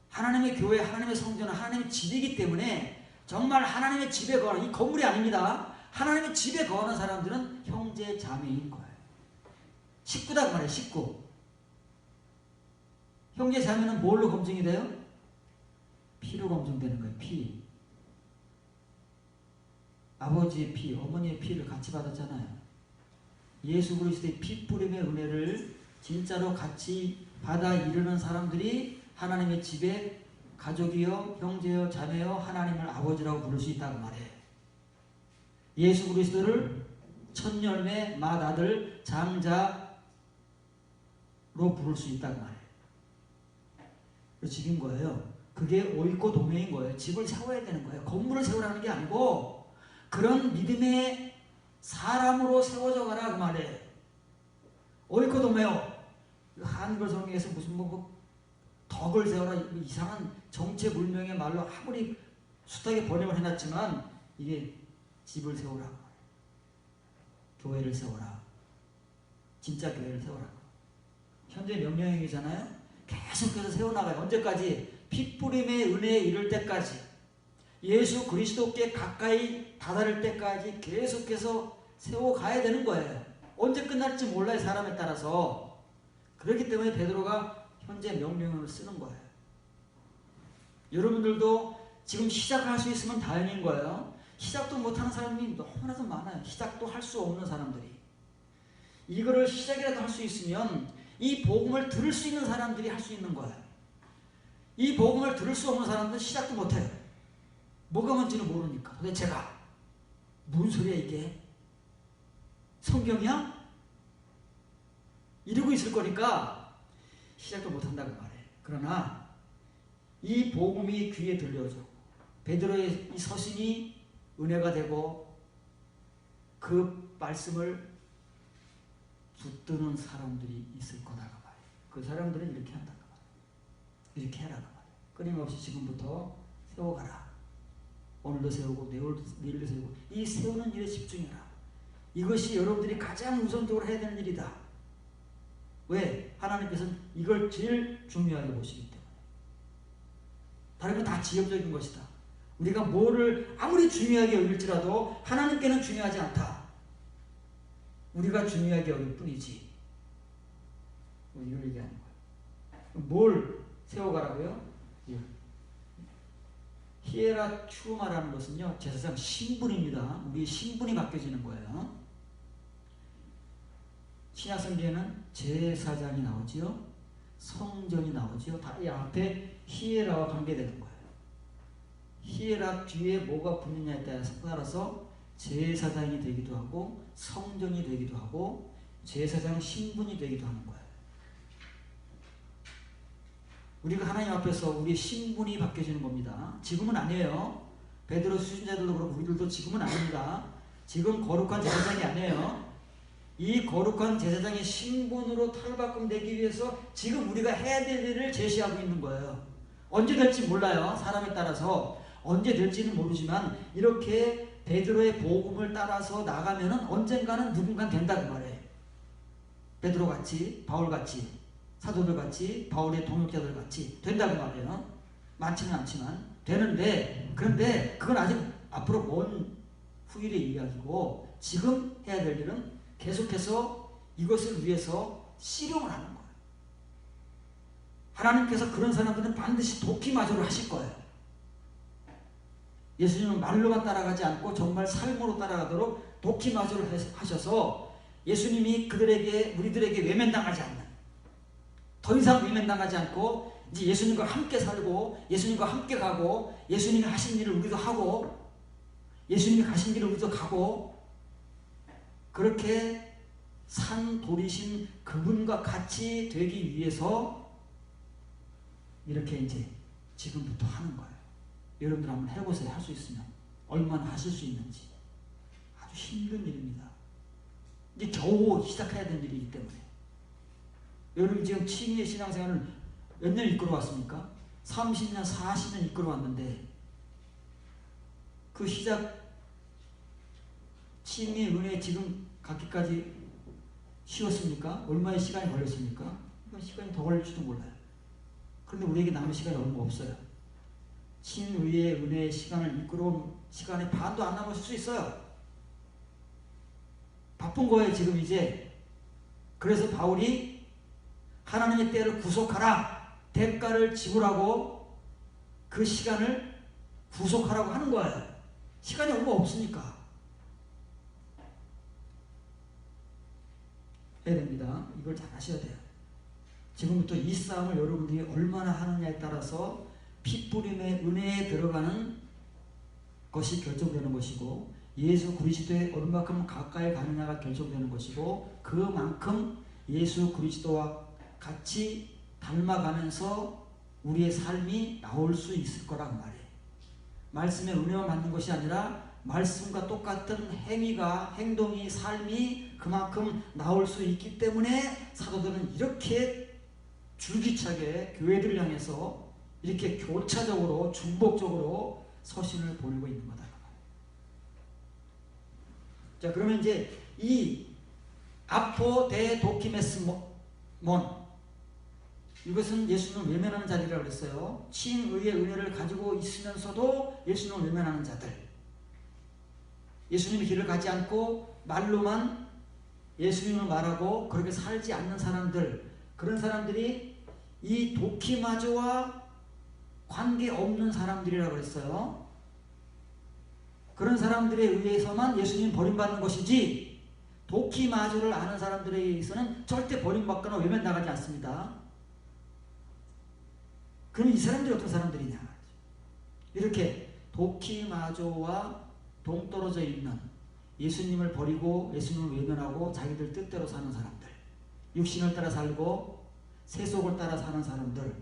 하나님의 교회, 하나님의 성전은 하나님의 집이기 때문에 정말 하나님의 집에 거하는, 이 건물이 아닙니다. 하나님의 집에 거하는 사람들은 형제 자매인 거예요. 식구다 그 말이에요. 식구. 형제 자매는 뭘로 검증이 돼요? 피로 검증되는 거예요. 피. 아버지의 피, 어머니의 피를 같이 받았잖아요. 예수 그리스도의 피 뿌림의 은혜를 진짜로 같이 받아 이르는 사람들이 하나님의 집에 가족이요, 형제요, 자매요, 하나님을 아버지라고 부를 수 있다고 말해요. 예수 그리스도를 첫 열매, 맏아들, 장자로 부를 수 있다고 말해요. 그 집인 거예요. 그게 오이코 도매인 거예요. 집을 세워야 되는 거예요. 건물을 세우라는 게 아니고 그런 믿음의 사람으로 세워져 가라 그 말이에요. 오이코 도매요. 한글 성경에서 무슨 덕을 세워라 이상한 정체불명의 말로 아무리 숱하게 번역을 해놨지만 이게 집을 세우라, 교회를 세우라, 진짜 교회를 세우라. 현재 명령형이잖아요. 계속해서 세워나가요. 언제까지? 핏뿌림의 은혜에 이를 때까지, 예수 그리스도께 가까이 다다를 때까지 계속해서 세워가야 되는 거예요. 언제 끝날지 몰라요. 사람에 따라서. 그렇기 때문에 베드로가 현재 명령을 쓰는 거예요. 여러분들도 지금 시작을 할 수 있으면 다행인 거예요. 시작도 못하는 사람이 너무나도 많아요. 시작도 할 수 없는 사람들이. 이거를 시작이라도 할 수 있으면 이 복음을 들을 수 있는 사람들이 할 수 있는 거예요. 이 복음을 들을 수 없는 사람들은 시작도 못해요. 뭐가 뭔지는 모르니까. 도대체가 무슨 소리야 이게? 성경이야? 이러고 있을 거니까 시작도 못한다고 말해. 그러나 이 복음이 귀에 들려오죠. 베드로의 이 서신이 은혜가 되고 그 말씀을 붙드는 사람들이 있을 거다가 말이에요. 그 사람들은 이렇게 한다가 말이에요. 이렇게 해라가 말이에요. 끊임없이 지금부터 세워가라. 오늘도 세우고 내일도 세우고 이 세우는 일에 집중해라. 이것이 여러분들이 가장 우선적으로 해야 되는 일이다. 왜? 하나님께서는 이걸 제일 중요하게 보시기 때문에. 다른 건 다 지엽적인 것이다. 우리가 뭐를 아무리 중요하게 여길지라도 하나님께는 중요하지 않다. 우리가 중요하게 여길 뿐이지. 이걸 얘기하는 거예요. 뭘 세워가라고요? 히에라추마라는 것은요, 제사장 신분입니다. 우리의 신분이 바뀌어지는 거예요. 신약성경에는 제사장이 나오지요, 성전이 나오지요. 다 이 앞에 히에라와 관계되는 거예요. 히에라 뒤에 뭐가 붙느냐에 따라서 제사장이 되기도 하고 성전이 되기도 하고 제사장 신분이 되기도 하는 거예요. 우리가 하나님 앞에서 우리의 신분이 바뀌어지는 겁니다. 지금은 아니에요. 베드로 수신자들도 그렇고 우리들도 지금은 아닙니다. 지금 거룩한 제사장이 아니에요. 이 거룩한 제사장의 신분으로 탈바꿈되기 위해서 지금 우리가 해야 될 일을 제시하고 있는 거예요. 언제 될지 몰라요. 사람에 따라서 언제 될지는 모르지만 이렇게 베드로의 복음을 따라서 나가면은 언젠가는 누군가 된다고 말해요. 베드로같이, 바울같이, 사도들같이, 바울의 동역자들같이 된다고 말해요. 많지는 않지만 되는데, 그런데 그건 아직 앞으로 먼 후일의 이야기고 지금 해야 될 일은 계속해서 이것을 위해서 씨름을 하는 거예요. 하나님께서 그런 사람들은 반드시 도끼마저를 하실 거예요. 예수님은 말로만 따라가지 않고 정말 삶으로 따라가도록 도끼마저를 하셔서 예수님이 우리들에게 외면당하지 않는, 더 이상 외면당하지 않고 이제 예수님과 함께 살고 예수님과 함께 가고 예수님이 하신 일을 우리도 하고 예수님이 가신 길을 우리도 가고 그렇게 산 돌이신 그분과 같이 되기 위해서 이렇게 이제 지금부터 하는 거예요. 여러분들 한번 해보세요. 할 수 있으면. 얼마나 하실 수 있는지. 아주 힘든 일입니다. 이제 겨우 시작해야 되는 일이기 때문에. 여러분 지금 칭의의 신앙생활을 몇 년 이끌어왔습니까? 30년, 40년 이끌어왔는데 그 시작 칭의의 은혜 지금 갖기까지 쉬웠습니까? 얼마의 시간이 걸렸습니까? 이건 시간이 더 걸릴지도 몰라요. 그런데 우리에게 남은 시간이 얼마 없어요. 칭의의 은혜의 시간을 이끌어온 시간의 반도 안 남았을 수 있어요. 바쁜 거예요 지금 이제. 그래서 바울이 하나님의 때를 구속하라, 대가를 지불하고 그 시간을 구속하라고 하는 거예요. 시간이 얼마 없으니까 해야 됩니다. 이걸 잘 하셔야 돼요. 지금부터 이 싸움을 여러분들이 얼마나 하느냐에 따라서 핏부림의 은혜에 들어가는 것이 결정되는 것이고 예수 그리스도에 얼마큼 가까이 가느냐가 결정되는 것이고 그만큼 예수 그리스도와 같이 닮아가면서 우리의 삶이 나올 수 있을 거란 말이에요. 말씀의 은혜만 받는 것이 아니라 말씀과 똑같은 행동이, 삶이 그만큼 나올 수 있기 때문에 사도들은 이렇게 줄기차게 교회들을 향해서 이렇게 교차적으로 중복적으로 서신을 보내고 있는 거다. 자, 그러면 이제 이 아포 데 도키메스몬, 이것은 예수님을 외면하는 자들이라고 그랬어요. 칭의의 은혜를 가지고 있으면서도 예수님을 외면하는 자들, 예수님의 길을 가지 않고 말로만 예수님을 말하고 그렇게 살지 않는 사람들, 그런 사람들이 이 도키마저와 관계없는 사람들이라고 했어요. 그런 사람들에 의해서만 예수님 버림받는 것이지 도키마저를 아는 사람들에 의해서는 절대 버림받거나 외면당하지 않습니다. 그럼 이 사람들이 어떤 사람들이냐? 이렇게 도키마저와 동떨어져 있는 예수님을 버리고 예수님을 외면하고 자기들 뜻대로 사는 사람들, 육신을 따라 살고 세속을 따라 사는 사람들,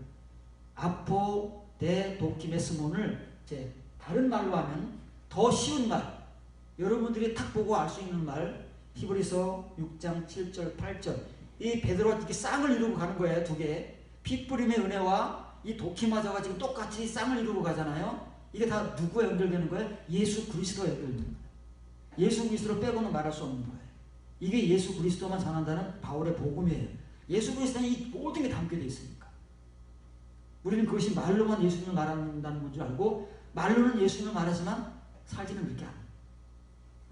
아포 데 도키메스몬을 이제 다른 말로 하면 더 쉬운 말, 여러분들이 탁 보고 알 수 있는 말, 히브리서 6장 7절 8절. 이 베드로가 이렇게 쌍을 이루고 가는 거예요. 두 개. 피 뿌림의 은혜와 이 도키마저가 지금 똑같이 쌍을 이루고 가잖아요. 이게 다 누구와 연결되는 거예요? 예수 그리스도와 연결되는 거예요. 예수 그리스도를 빼고는 말할 수 없는 거예요. 이게 예수 그리스도만 전한다는 바울의 복음이에요. 예수 그리스도는 이 모든 게 담겨 져 있으니까. 우리는 그것이 말로만 예수님을 말한다는 건 줄 알고 말로는 예수님을 말하지만 살지는 그렇게 안 해요.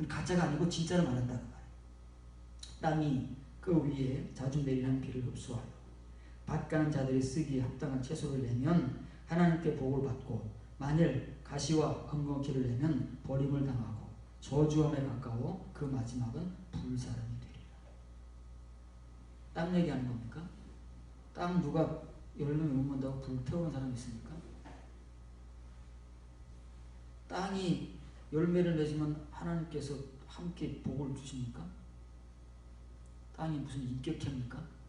가짜가 아니고 진짜를 말한다는 거예요. 땅이 그 위에 자주 내리는 비를 흡수하여 밭가는 자들이 쓰기에 합당한 채소를 내면 하나님께 복을 받고, 만일 가시와 엉겅퀴를 내면 버림을 당하고 저주함에 가까워 그 마지막은 불사름이 되리라. 땅 얘기하는 겁니까? 땅 누가 열매 못 본다고 불태우는 사람이 있습니까? 땅이 열매를 맺으면 하나님께서 함께 복을 주십니까? 땅이 무슨 인격체입니까?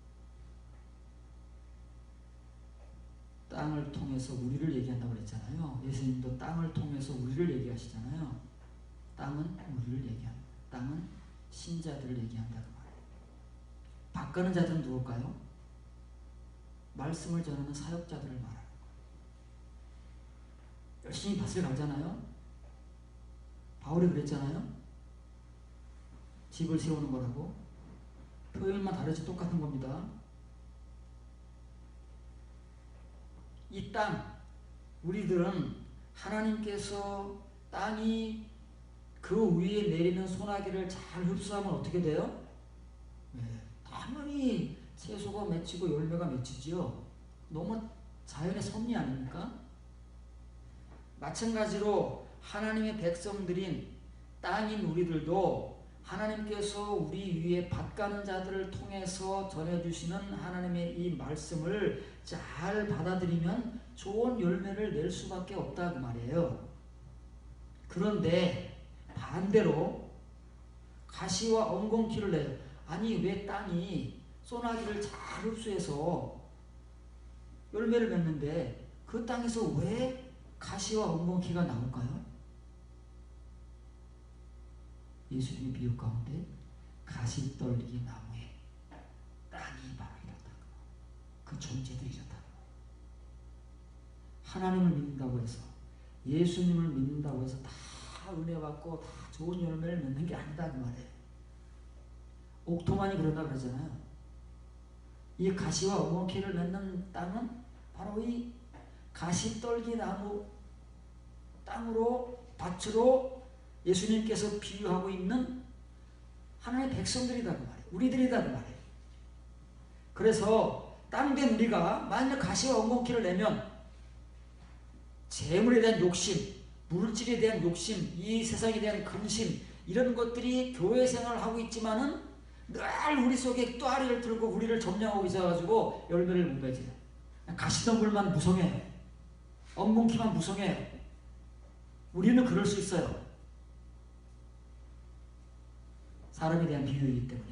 땅을 통해서 우리를 얘기한다고 그랬잖아요. 예수님도 땅을 통해서 우리를 얘기하시잖아요. 땅은 우리를 얘기합니다. 땅은 신자들을 얘기한다고 말해요. 바꾸는 자들은 누굴까요? 말씀을 전하는 사역자들을 말하는 거예요. 열심히 밭을 갈잖아요. 바울이 그랬잖아요. 집을 세우는 거라고. 표현만 다르지 똑같은 겁니다. 이 땅, 우리들은 하나님께서 땅이 그 위에 내리는 소나기를 잘 흡수하면 어떻게 돼요? 네, 당연히 채소가 맺히고 열매가 맺히지요. 너무 자연의 섭리 아닙니까? 마찬가지로 하나님의 백성들인 땅인 우리들도 하나님께서 우리 위에 밭가는 자들을 통해서 전해주시는 하나님의 이 말씀을 잘 받아들이면 좋은 열매를 낼 수밖에 없다고 말이에요. 그런데 반대로 가시와 엉겅퀴를 내요. 아니 왜 땅이 소나기를 잘 흡수해서 열매를 맺는데 그 땅에서 왜 가시와 엉겅퀴가 나올까요? 예수님의 비유 가운데 가시떨기 나무에 땅이 바로 이렇다고. 그 존재들이 이렇다고. 하나님을 믿는다고 해서, 예수님을 믿는다고 해서 다 은혜 받고 다 좋은 열매를 맺는 게 아니다 그 말이에요. 옥토만이 그런다 그러잖아요. 이 가시와 엉겅퀴를 맺는 땅은 바로 이 가시떨기 나무 땅으로, 밭으로 예수님께서 비유하고 있는 하나님의 백성들이다 그 말이에요. 우리들이다 그 말이에요. 그래서 땅된 우리가 만약 가시와 엉겅퀴를 내면 재물에 대한 욕심, 물질에 대한 욕심, 이 세상에 대한 근심, 이런 것들이 교회 생활을 하고 있지만은 늘 우리 속에 또아리를 들고 우리를 점령하고 있어가지고 열매를 못 맺어요. 가시덤불만 무성해, 엉겅퀴만 무성해. 우리는 그럴 수 있어요. 사람에 대한 비유이기 때문에.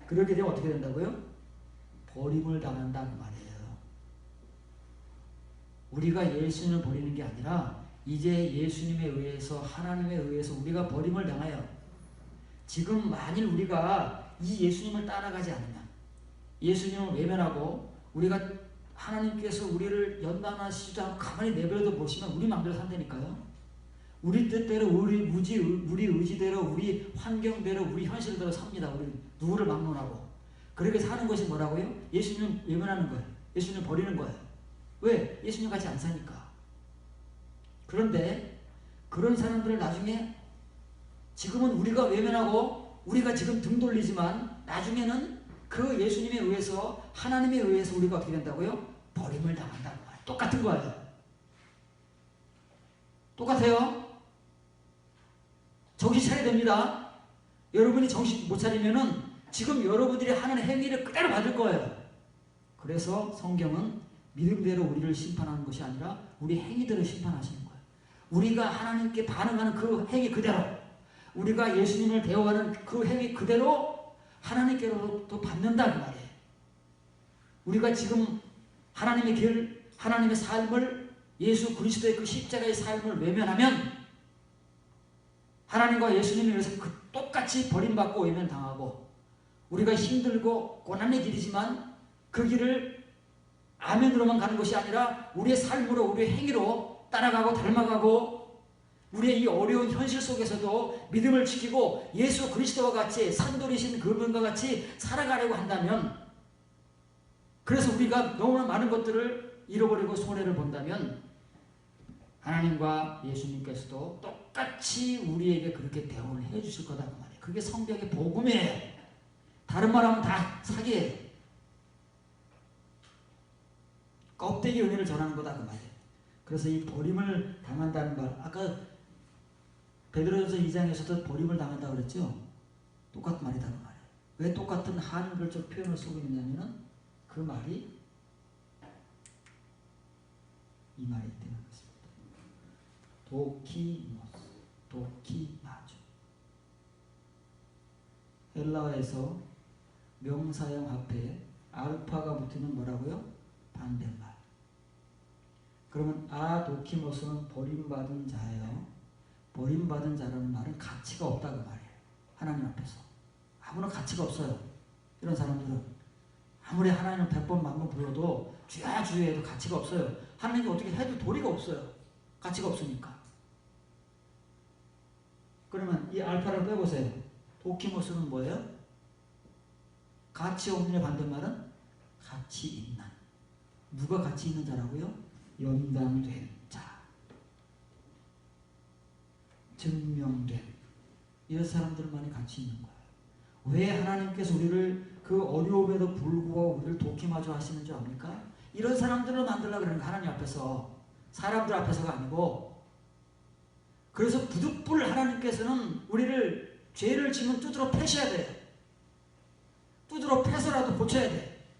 그렇게 되면 어떻게 된다고요? 버림을 당한다 그 말이에요. 우리가 예수님을 버리는 게 아니라 이제 예수님에 의해서, 하나님에 의해서 우리가 버림을 당해요. 지금 만일 우리가 이 예수님을 따라가지 않으면, 예수님을 외면하고 우리가 하나님께서 우리를 연단하시지도 않고 가만히 내버려둬 보시면 우리 마음대로 산다니까요. 우리 뜻대로, 우리 의지대로, 우리 환경대로, 우리 현실대로 삽니다. 우리 누구를 막론하고. 그렇게 사는 것이 뭐라고요? 예수님 외면하는 거예요. 예수님 버리는 거예요. 왜? 예수님 같이 안 사니까. 그런데 그런 사람들을 나중에, 지금은 우리가 외면하고 우리가 지금 등 돌리지만 나중에는 그 예수님에 의해서, 하나님에 의해서 우리가 어떻게 된다고요? 버림을 당한다고 말이에요. 똑같은 거예요. 똑같아요. 정신 차려야 됩니다. 여러분이 정신 못 차리면은 지금 여러분들이 하는 행위를 그대로 받을 거예요. 그래서 성경은 믿음대로 우리를 심판하는 것이 아니라 우리 행위대로 심판하시는 거예요. 우리가 하나님께 반응하는 그 행위 그대로, 우리가 예수님을 대우하는 그 행위 그대로 하나님께로부터 받는다 그 말이에요. 우리가 지금 하나님의 삶을 예수 그리스도의 그 십자가의 삶을 외면하면 하나님과 예수님에 의해서 똑같이 버림받고 외면당하고 우리가 힘들고 고난의 길이지만 그 길을 아멘으로만 가는 것이 아니라 우리의 삶으로 우리의 행위로 따라가고 닮아가고 우리의 이 어려운 현실 속에서도 믿음을 지키고 예수 그리스도와 같이 산돌이신 그분과 같이 살아가려고 한다면 그래서 우리가 너무나 많은 것들을 잃어버리고 손해를 본다면 하나님과 예수님께서도 똑같이 우리에게 그렇게 대우를 해주실 거다 그 말이에요. 그게 성경의 복음이에요. 다른 말하면 다 사기예요. 껍데기 은혜를 전하는 거다 그 말이에요. 그래서 이 버림을 당한다는 말, 아까 베드로전서 2장에서도 버림을 당한다고 그랬죠. 똑같은 말이다 그 말이에요. 왜 똑같은 한글적 표현을 쓰고 있냐면은 그 말이 이 말이 때문에 그렇습니다. 도키모스, 도키마주. 헬라어에서 명사형 앞에 알파가 붙으면 뭐라고요? 반대말. 그러면 도키모스는 버림받은 자예요. 버림받은 자라는 말은 가치가 없다 그 말이에요. 하나님 앞에서 아무런 가치가 없어요. 이런 사람들은 아무리 하나님을 100번 만번 불러도 주야 주야 해도 가치가 없어요. 하나님이 어떻게 해도 도리가 없어요. 가치가 없으니까. 그러면 이 알파를 빼보세요. 도키모스는 뭐예요? 가치 없는의 반대말은 가치 있는. 누가 가치 있는 자라고요? 연단된 자. 증명된. 이런 사람들만이 가치 있는 거예요. 왜 하나님께서 우리를 그 어려움에도 불구하고 우리를 도키마저 하시는 줄 압니까? 이런 사람들을 만들려고 그러는 거예요. 하나님 앞에서. 사람들 앞에서가 아니고. 그래서 부득불 하나님께서는 우리를 죄를 지면 두드러 패셔야 돼요. 두드러 패서라도 고쳐야 돼.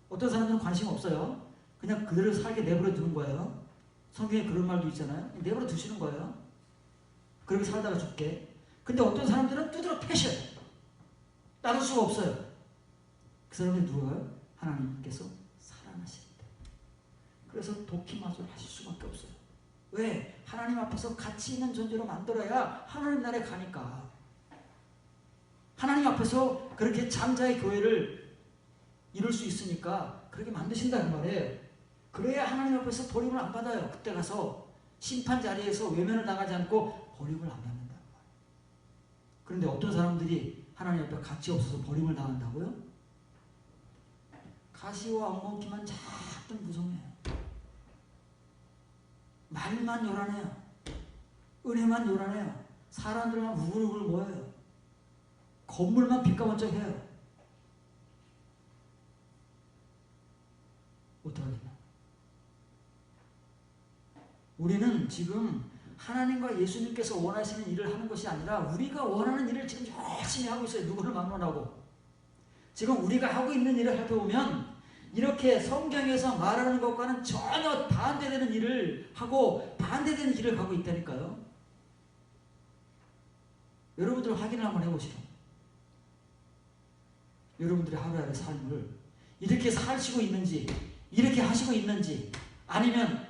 어떤 사람들은 관심 없어요. 그냥 그대로 살게 내버려 두는 거예요. 성경에 그런 말도 있잖아요. 내버려 두시는 거예요. 그렇게 살다가 죽게. 근데 어떤 사람들은 두드러 패셔요. 놔둘 수가 없어요. 그 사람이 누구예요? 하나님께서 사랑하시기 때문에. 그래서 도키마저를 하실 수밖에 없어요. 왜? 하나님 앞에서 가치 있는 존재로 만들어야 하나님 나라에 가니까. 하나님 앞에서 그렇게 장자의 교회를 이룰 수 있으니까 그렇게 만드신다는 말이에요. 그래야 하나님 앞에서 버림을 안 받아요. 그때 가서 심판 자리에서 외면을 당하지 않고 버림을 안 받는다는 말이에요. 그런데 어떤 사람들이 하나님 앞에 가치 없어서 버림을 당한다고요? 가시와 엉겅퀴만 잔뜩 무성해요. 말만 요란해요. 은혜만 요란해요. 사람들만 우글우글 모여요. 건물만 빛까번쩍해요. 어떡하겠나? 우리는 지금 하나님과 예수님께서 원하시는 일을 하는 것이 아니라 우리가 원하는 일을 지금 열심히 하고 있어요. 누구를 막론하고. 지금 우리가 하고 있는 일을 살펴보면 이렇게 성경에서 말하는 것과는 전혀 반대되는 일을 하고 반대되는 길을 가고 있다니까요. 여러분들 확인을 한번 해보시죠. 여러분들의 하루하루 삶을 이렇게 사시고 있는지, 이렇게 하시고 있는지, 아니면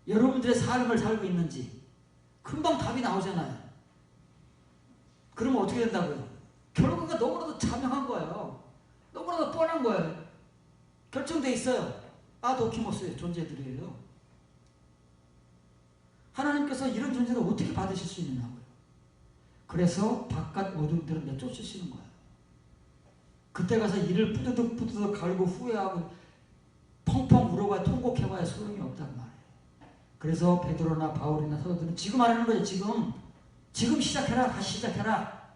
여러분들의 삶을 살고 있는지 금방 답이 나오잖아요. 그러면 어떻게 된다고요? 결과가 너무나도 자명한 거예요. 너무나도 뻔한 거예요. 결정돼 있어요. 도키모스의 존재들이에요. 하나님께서 이런 존재를 어떻게 받으실 수 있느냐고요. 그래서 바깥 어둠들은 내쫓으시는 거예요. 그때 가서 이를 뿌드득 갈고 후회하고 펑펑 울어봐야 통곡해봐야 소용이 없단 말이에요. 그래서 베드로나 바울이나 사도들은 지금 하라는 거예요. 지금 시작해라. 다시 시작해라.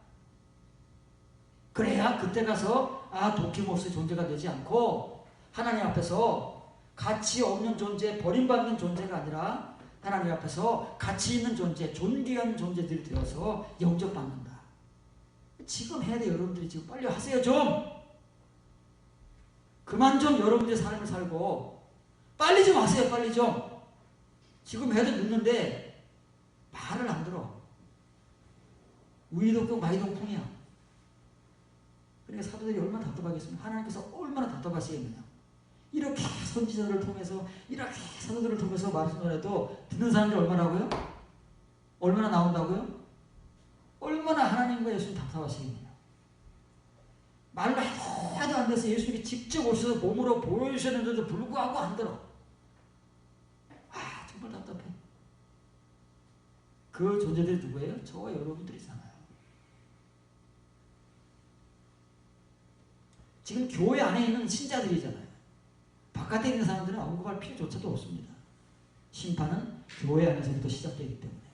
그래야 그때 가서 도키모스의 존재가 되지 않고 하나님 앞에서 가치 없는 존재, 버림받는 존재가 아니라 하나님 앞에서 가치 있는 존재, 존귀한 존재들이 되어서 영접받는다. 지금 해야 돼. 여러분들이 지금 빨리 하세요. 좀 그만 좀 여러분들의 삶을 살고 빨리 좀 하세요. 빨리 좀. 지금 해도 늦는데 말을 안 들어. 우이동풍 마이동풍이야. 그러니까 사도들이 얼마나 답답하겠습니까? 하나님께서 얼마나 답답하시겠느냐. 이렇게 선지자들을 통해서 이렇게 사도들을 통해서 말씀을 해도 듣는 사람들이 얼마나고요? 얼마나 나온다고요? 얼마나 하나님과 예수님 답답하시겠느냐. 말로 해도 안 돼서 예수님이 직접 오셔서 몸으로 보여주셨는데도 불구하고 안 들어. 아, 정말 답답해. 그 존재들이 누구예요? 저와 여러분들이잖아요. 지금 교회 안에 있는 신자들이잖아요. 바깥에 있는 사람들은 언급할 필요조차도 없습니다. 심판은 교회 안에서부터 시작되기 때문에.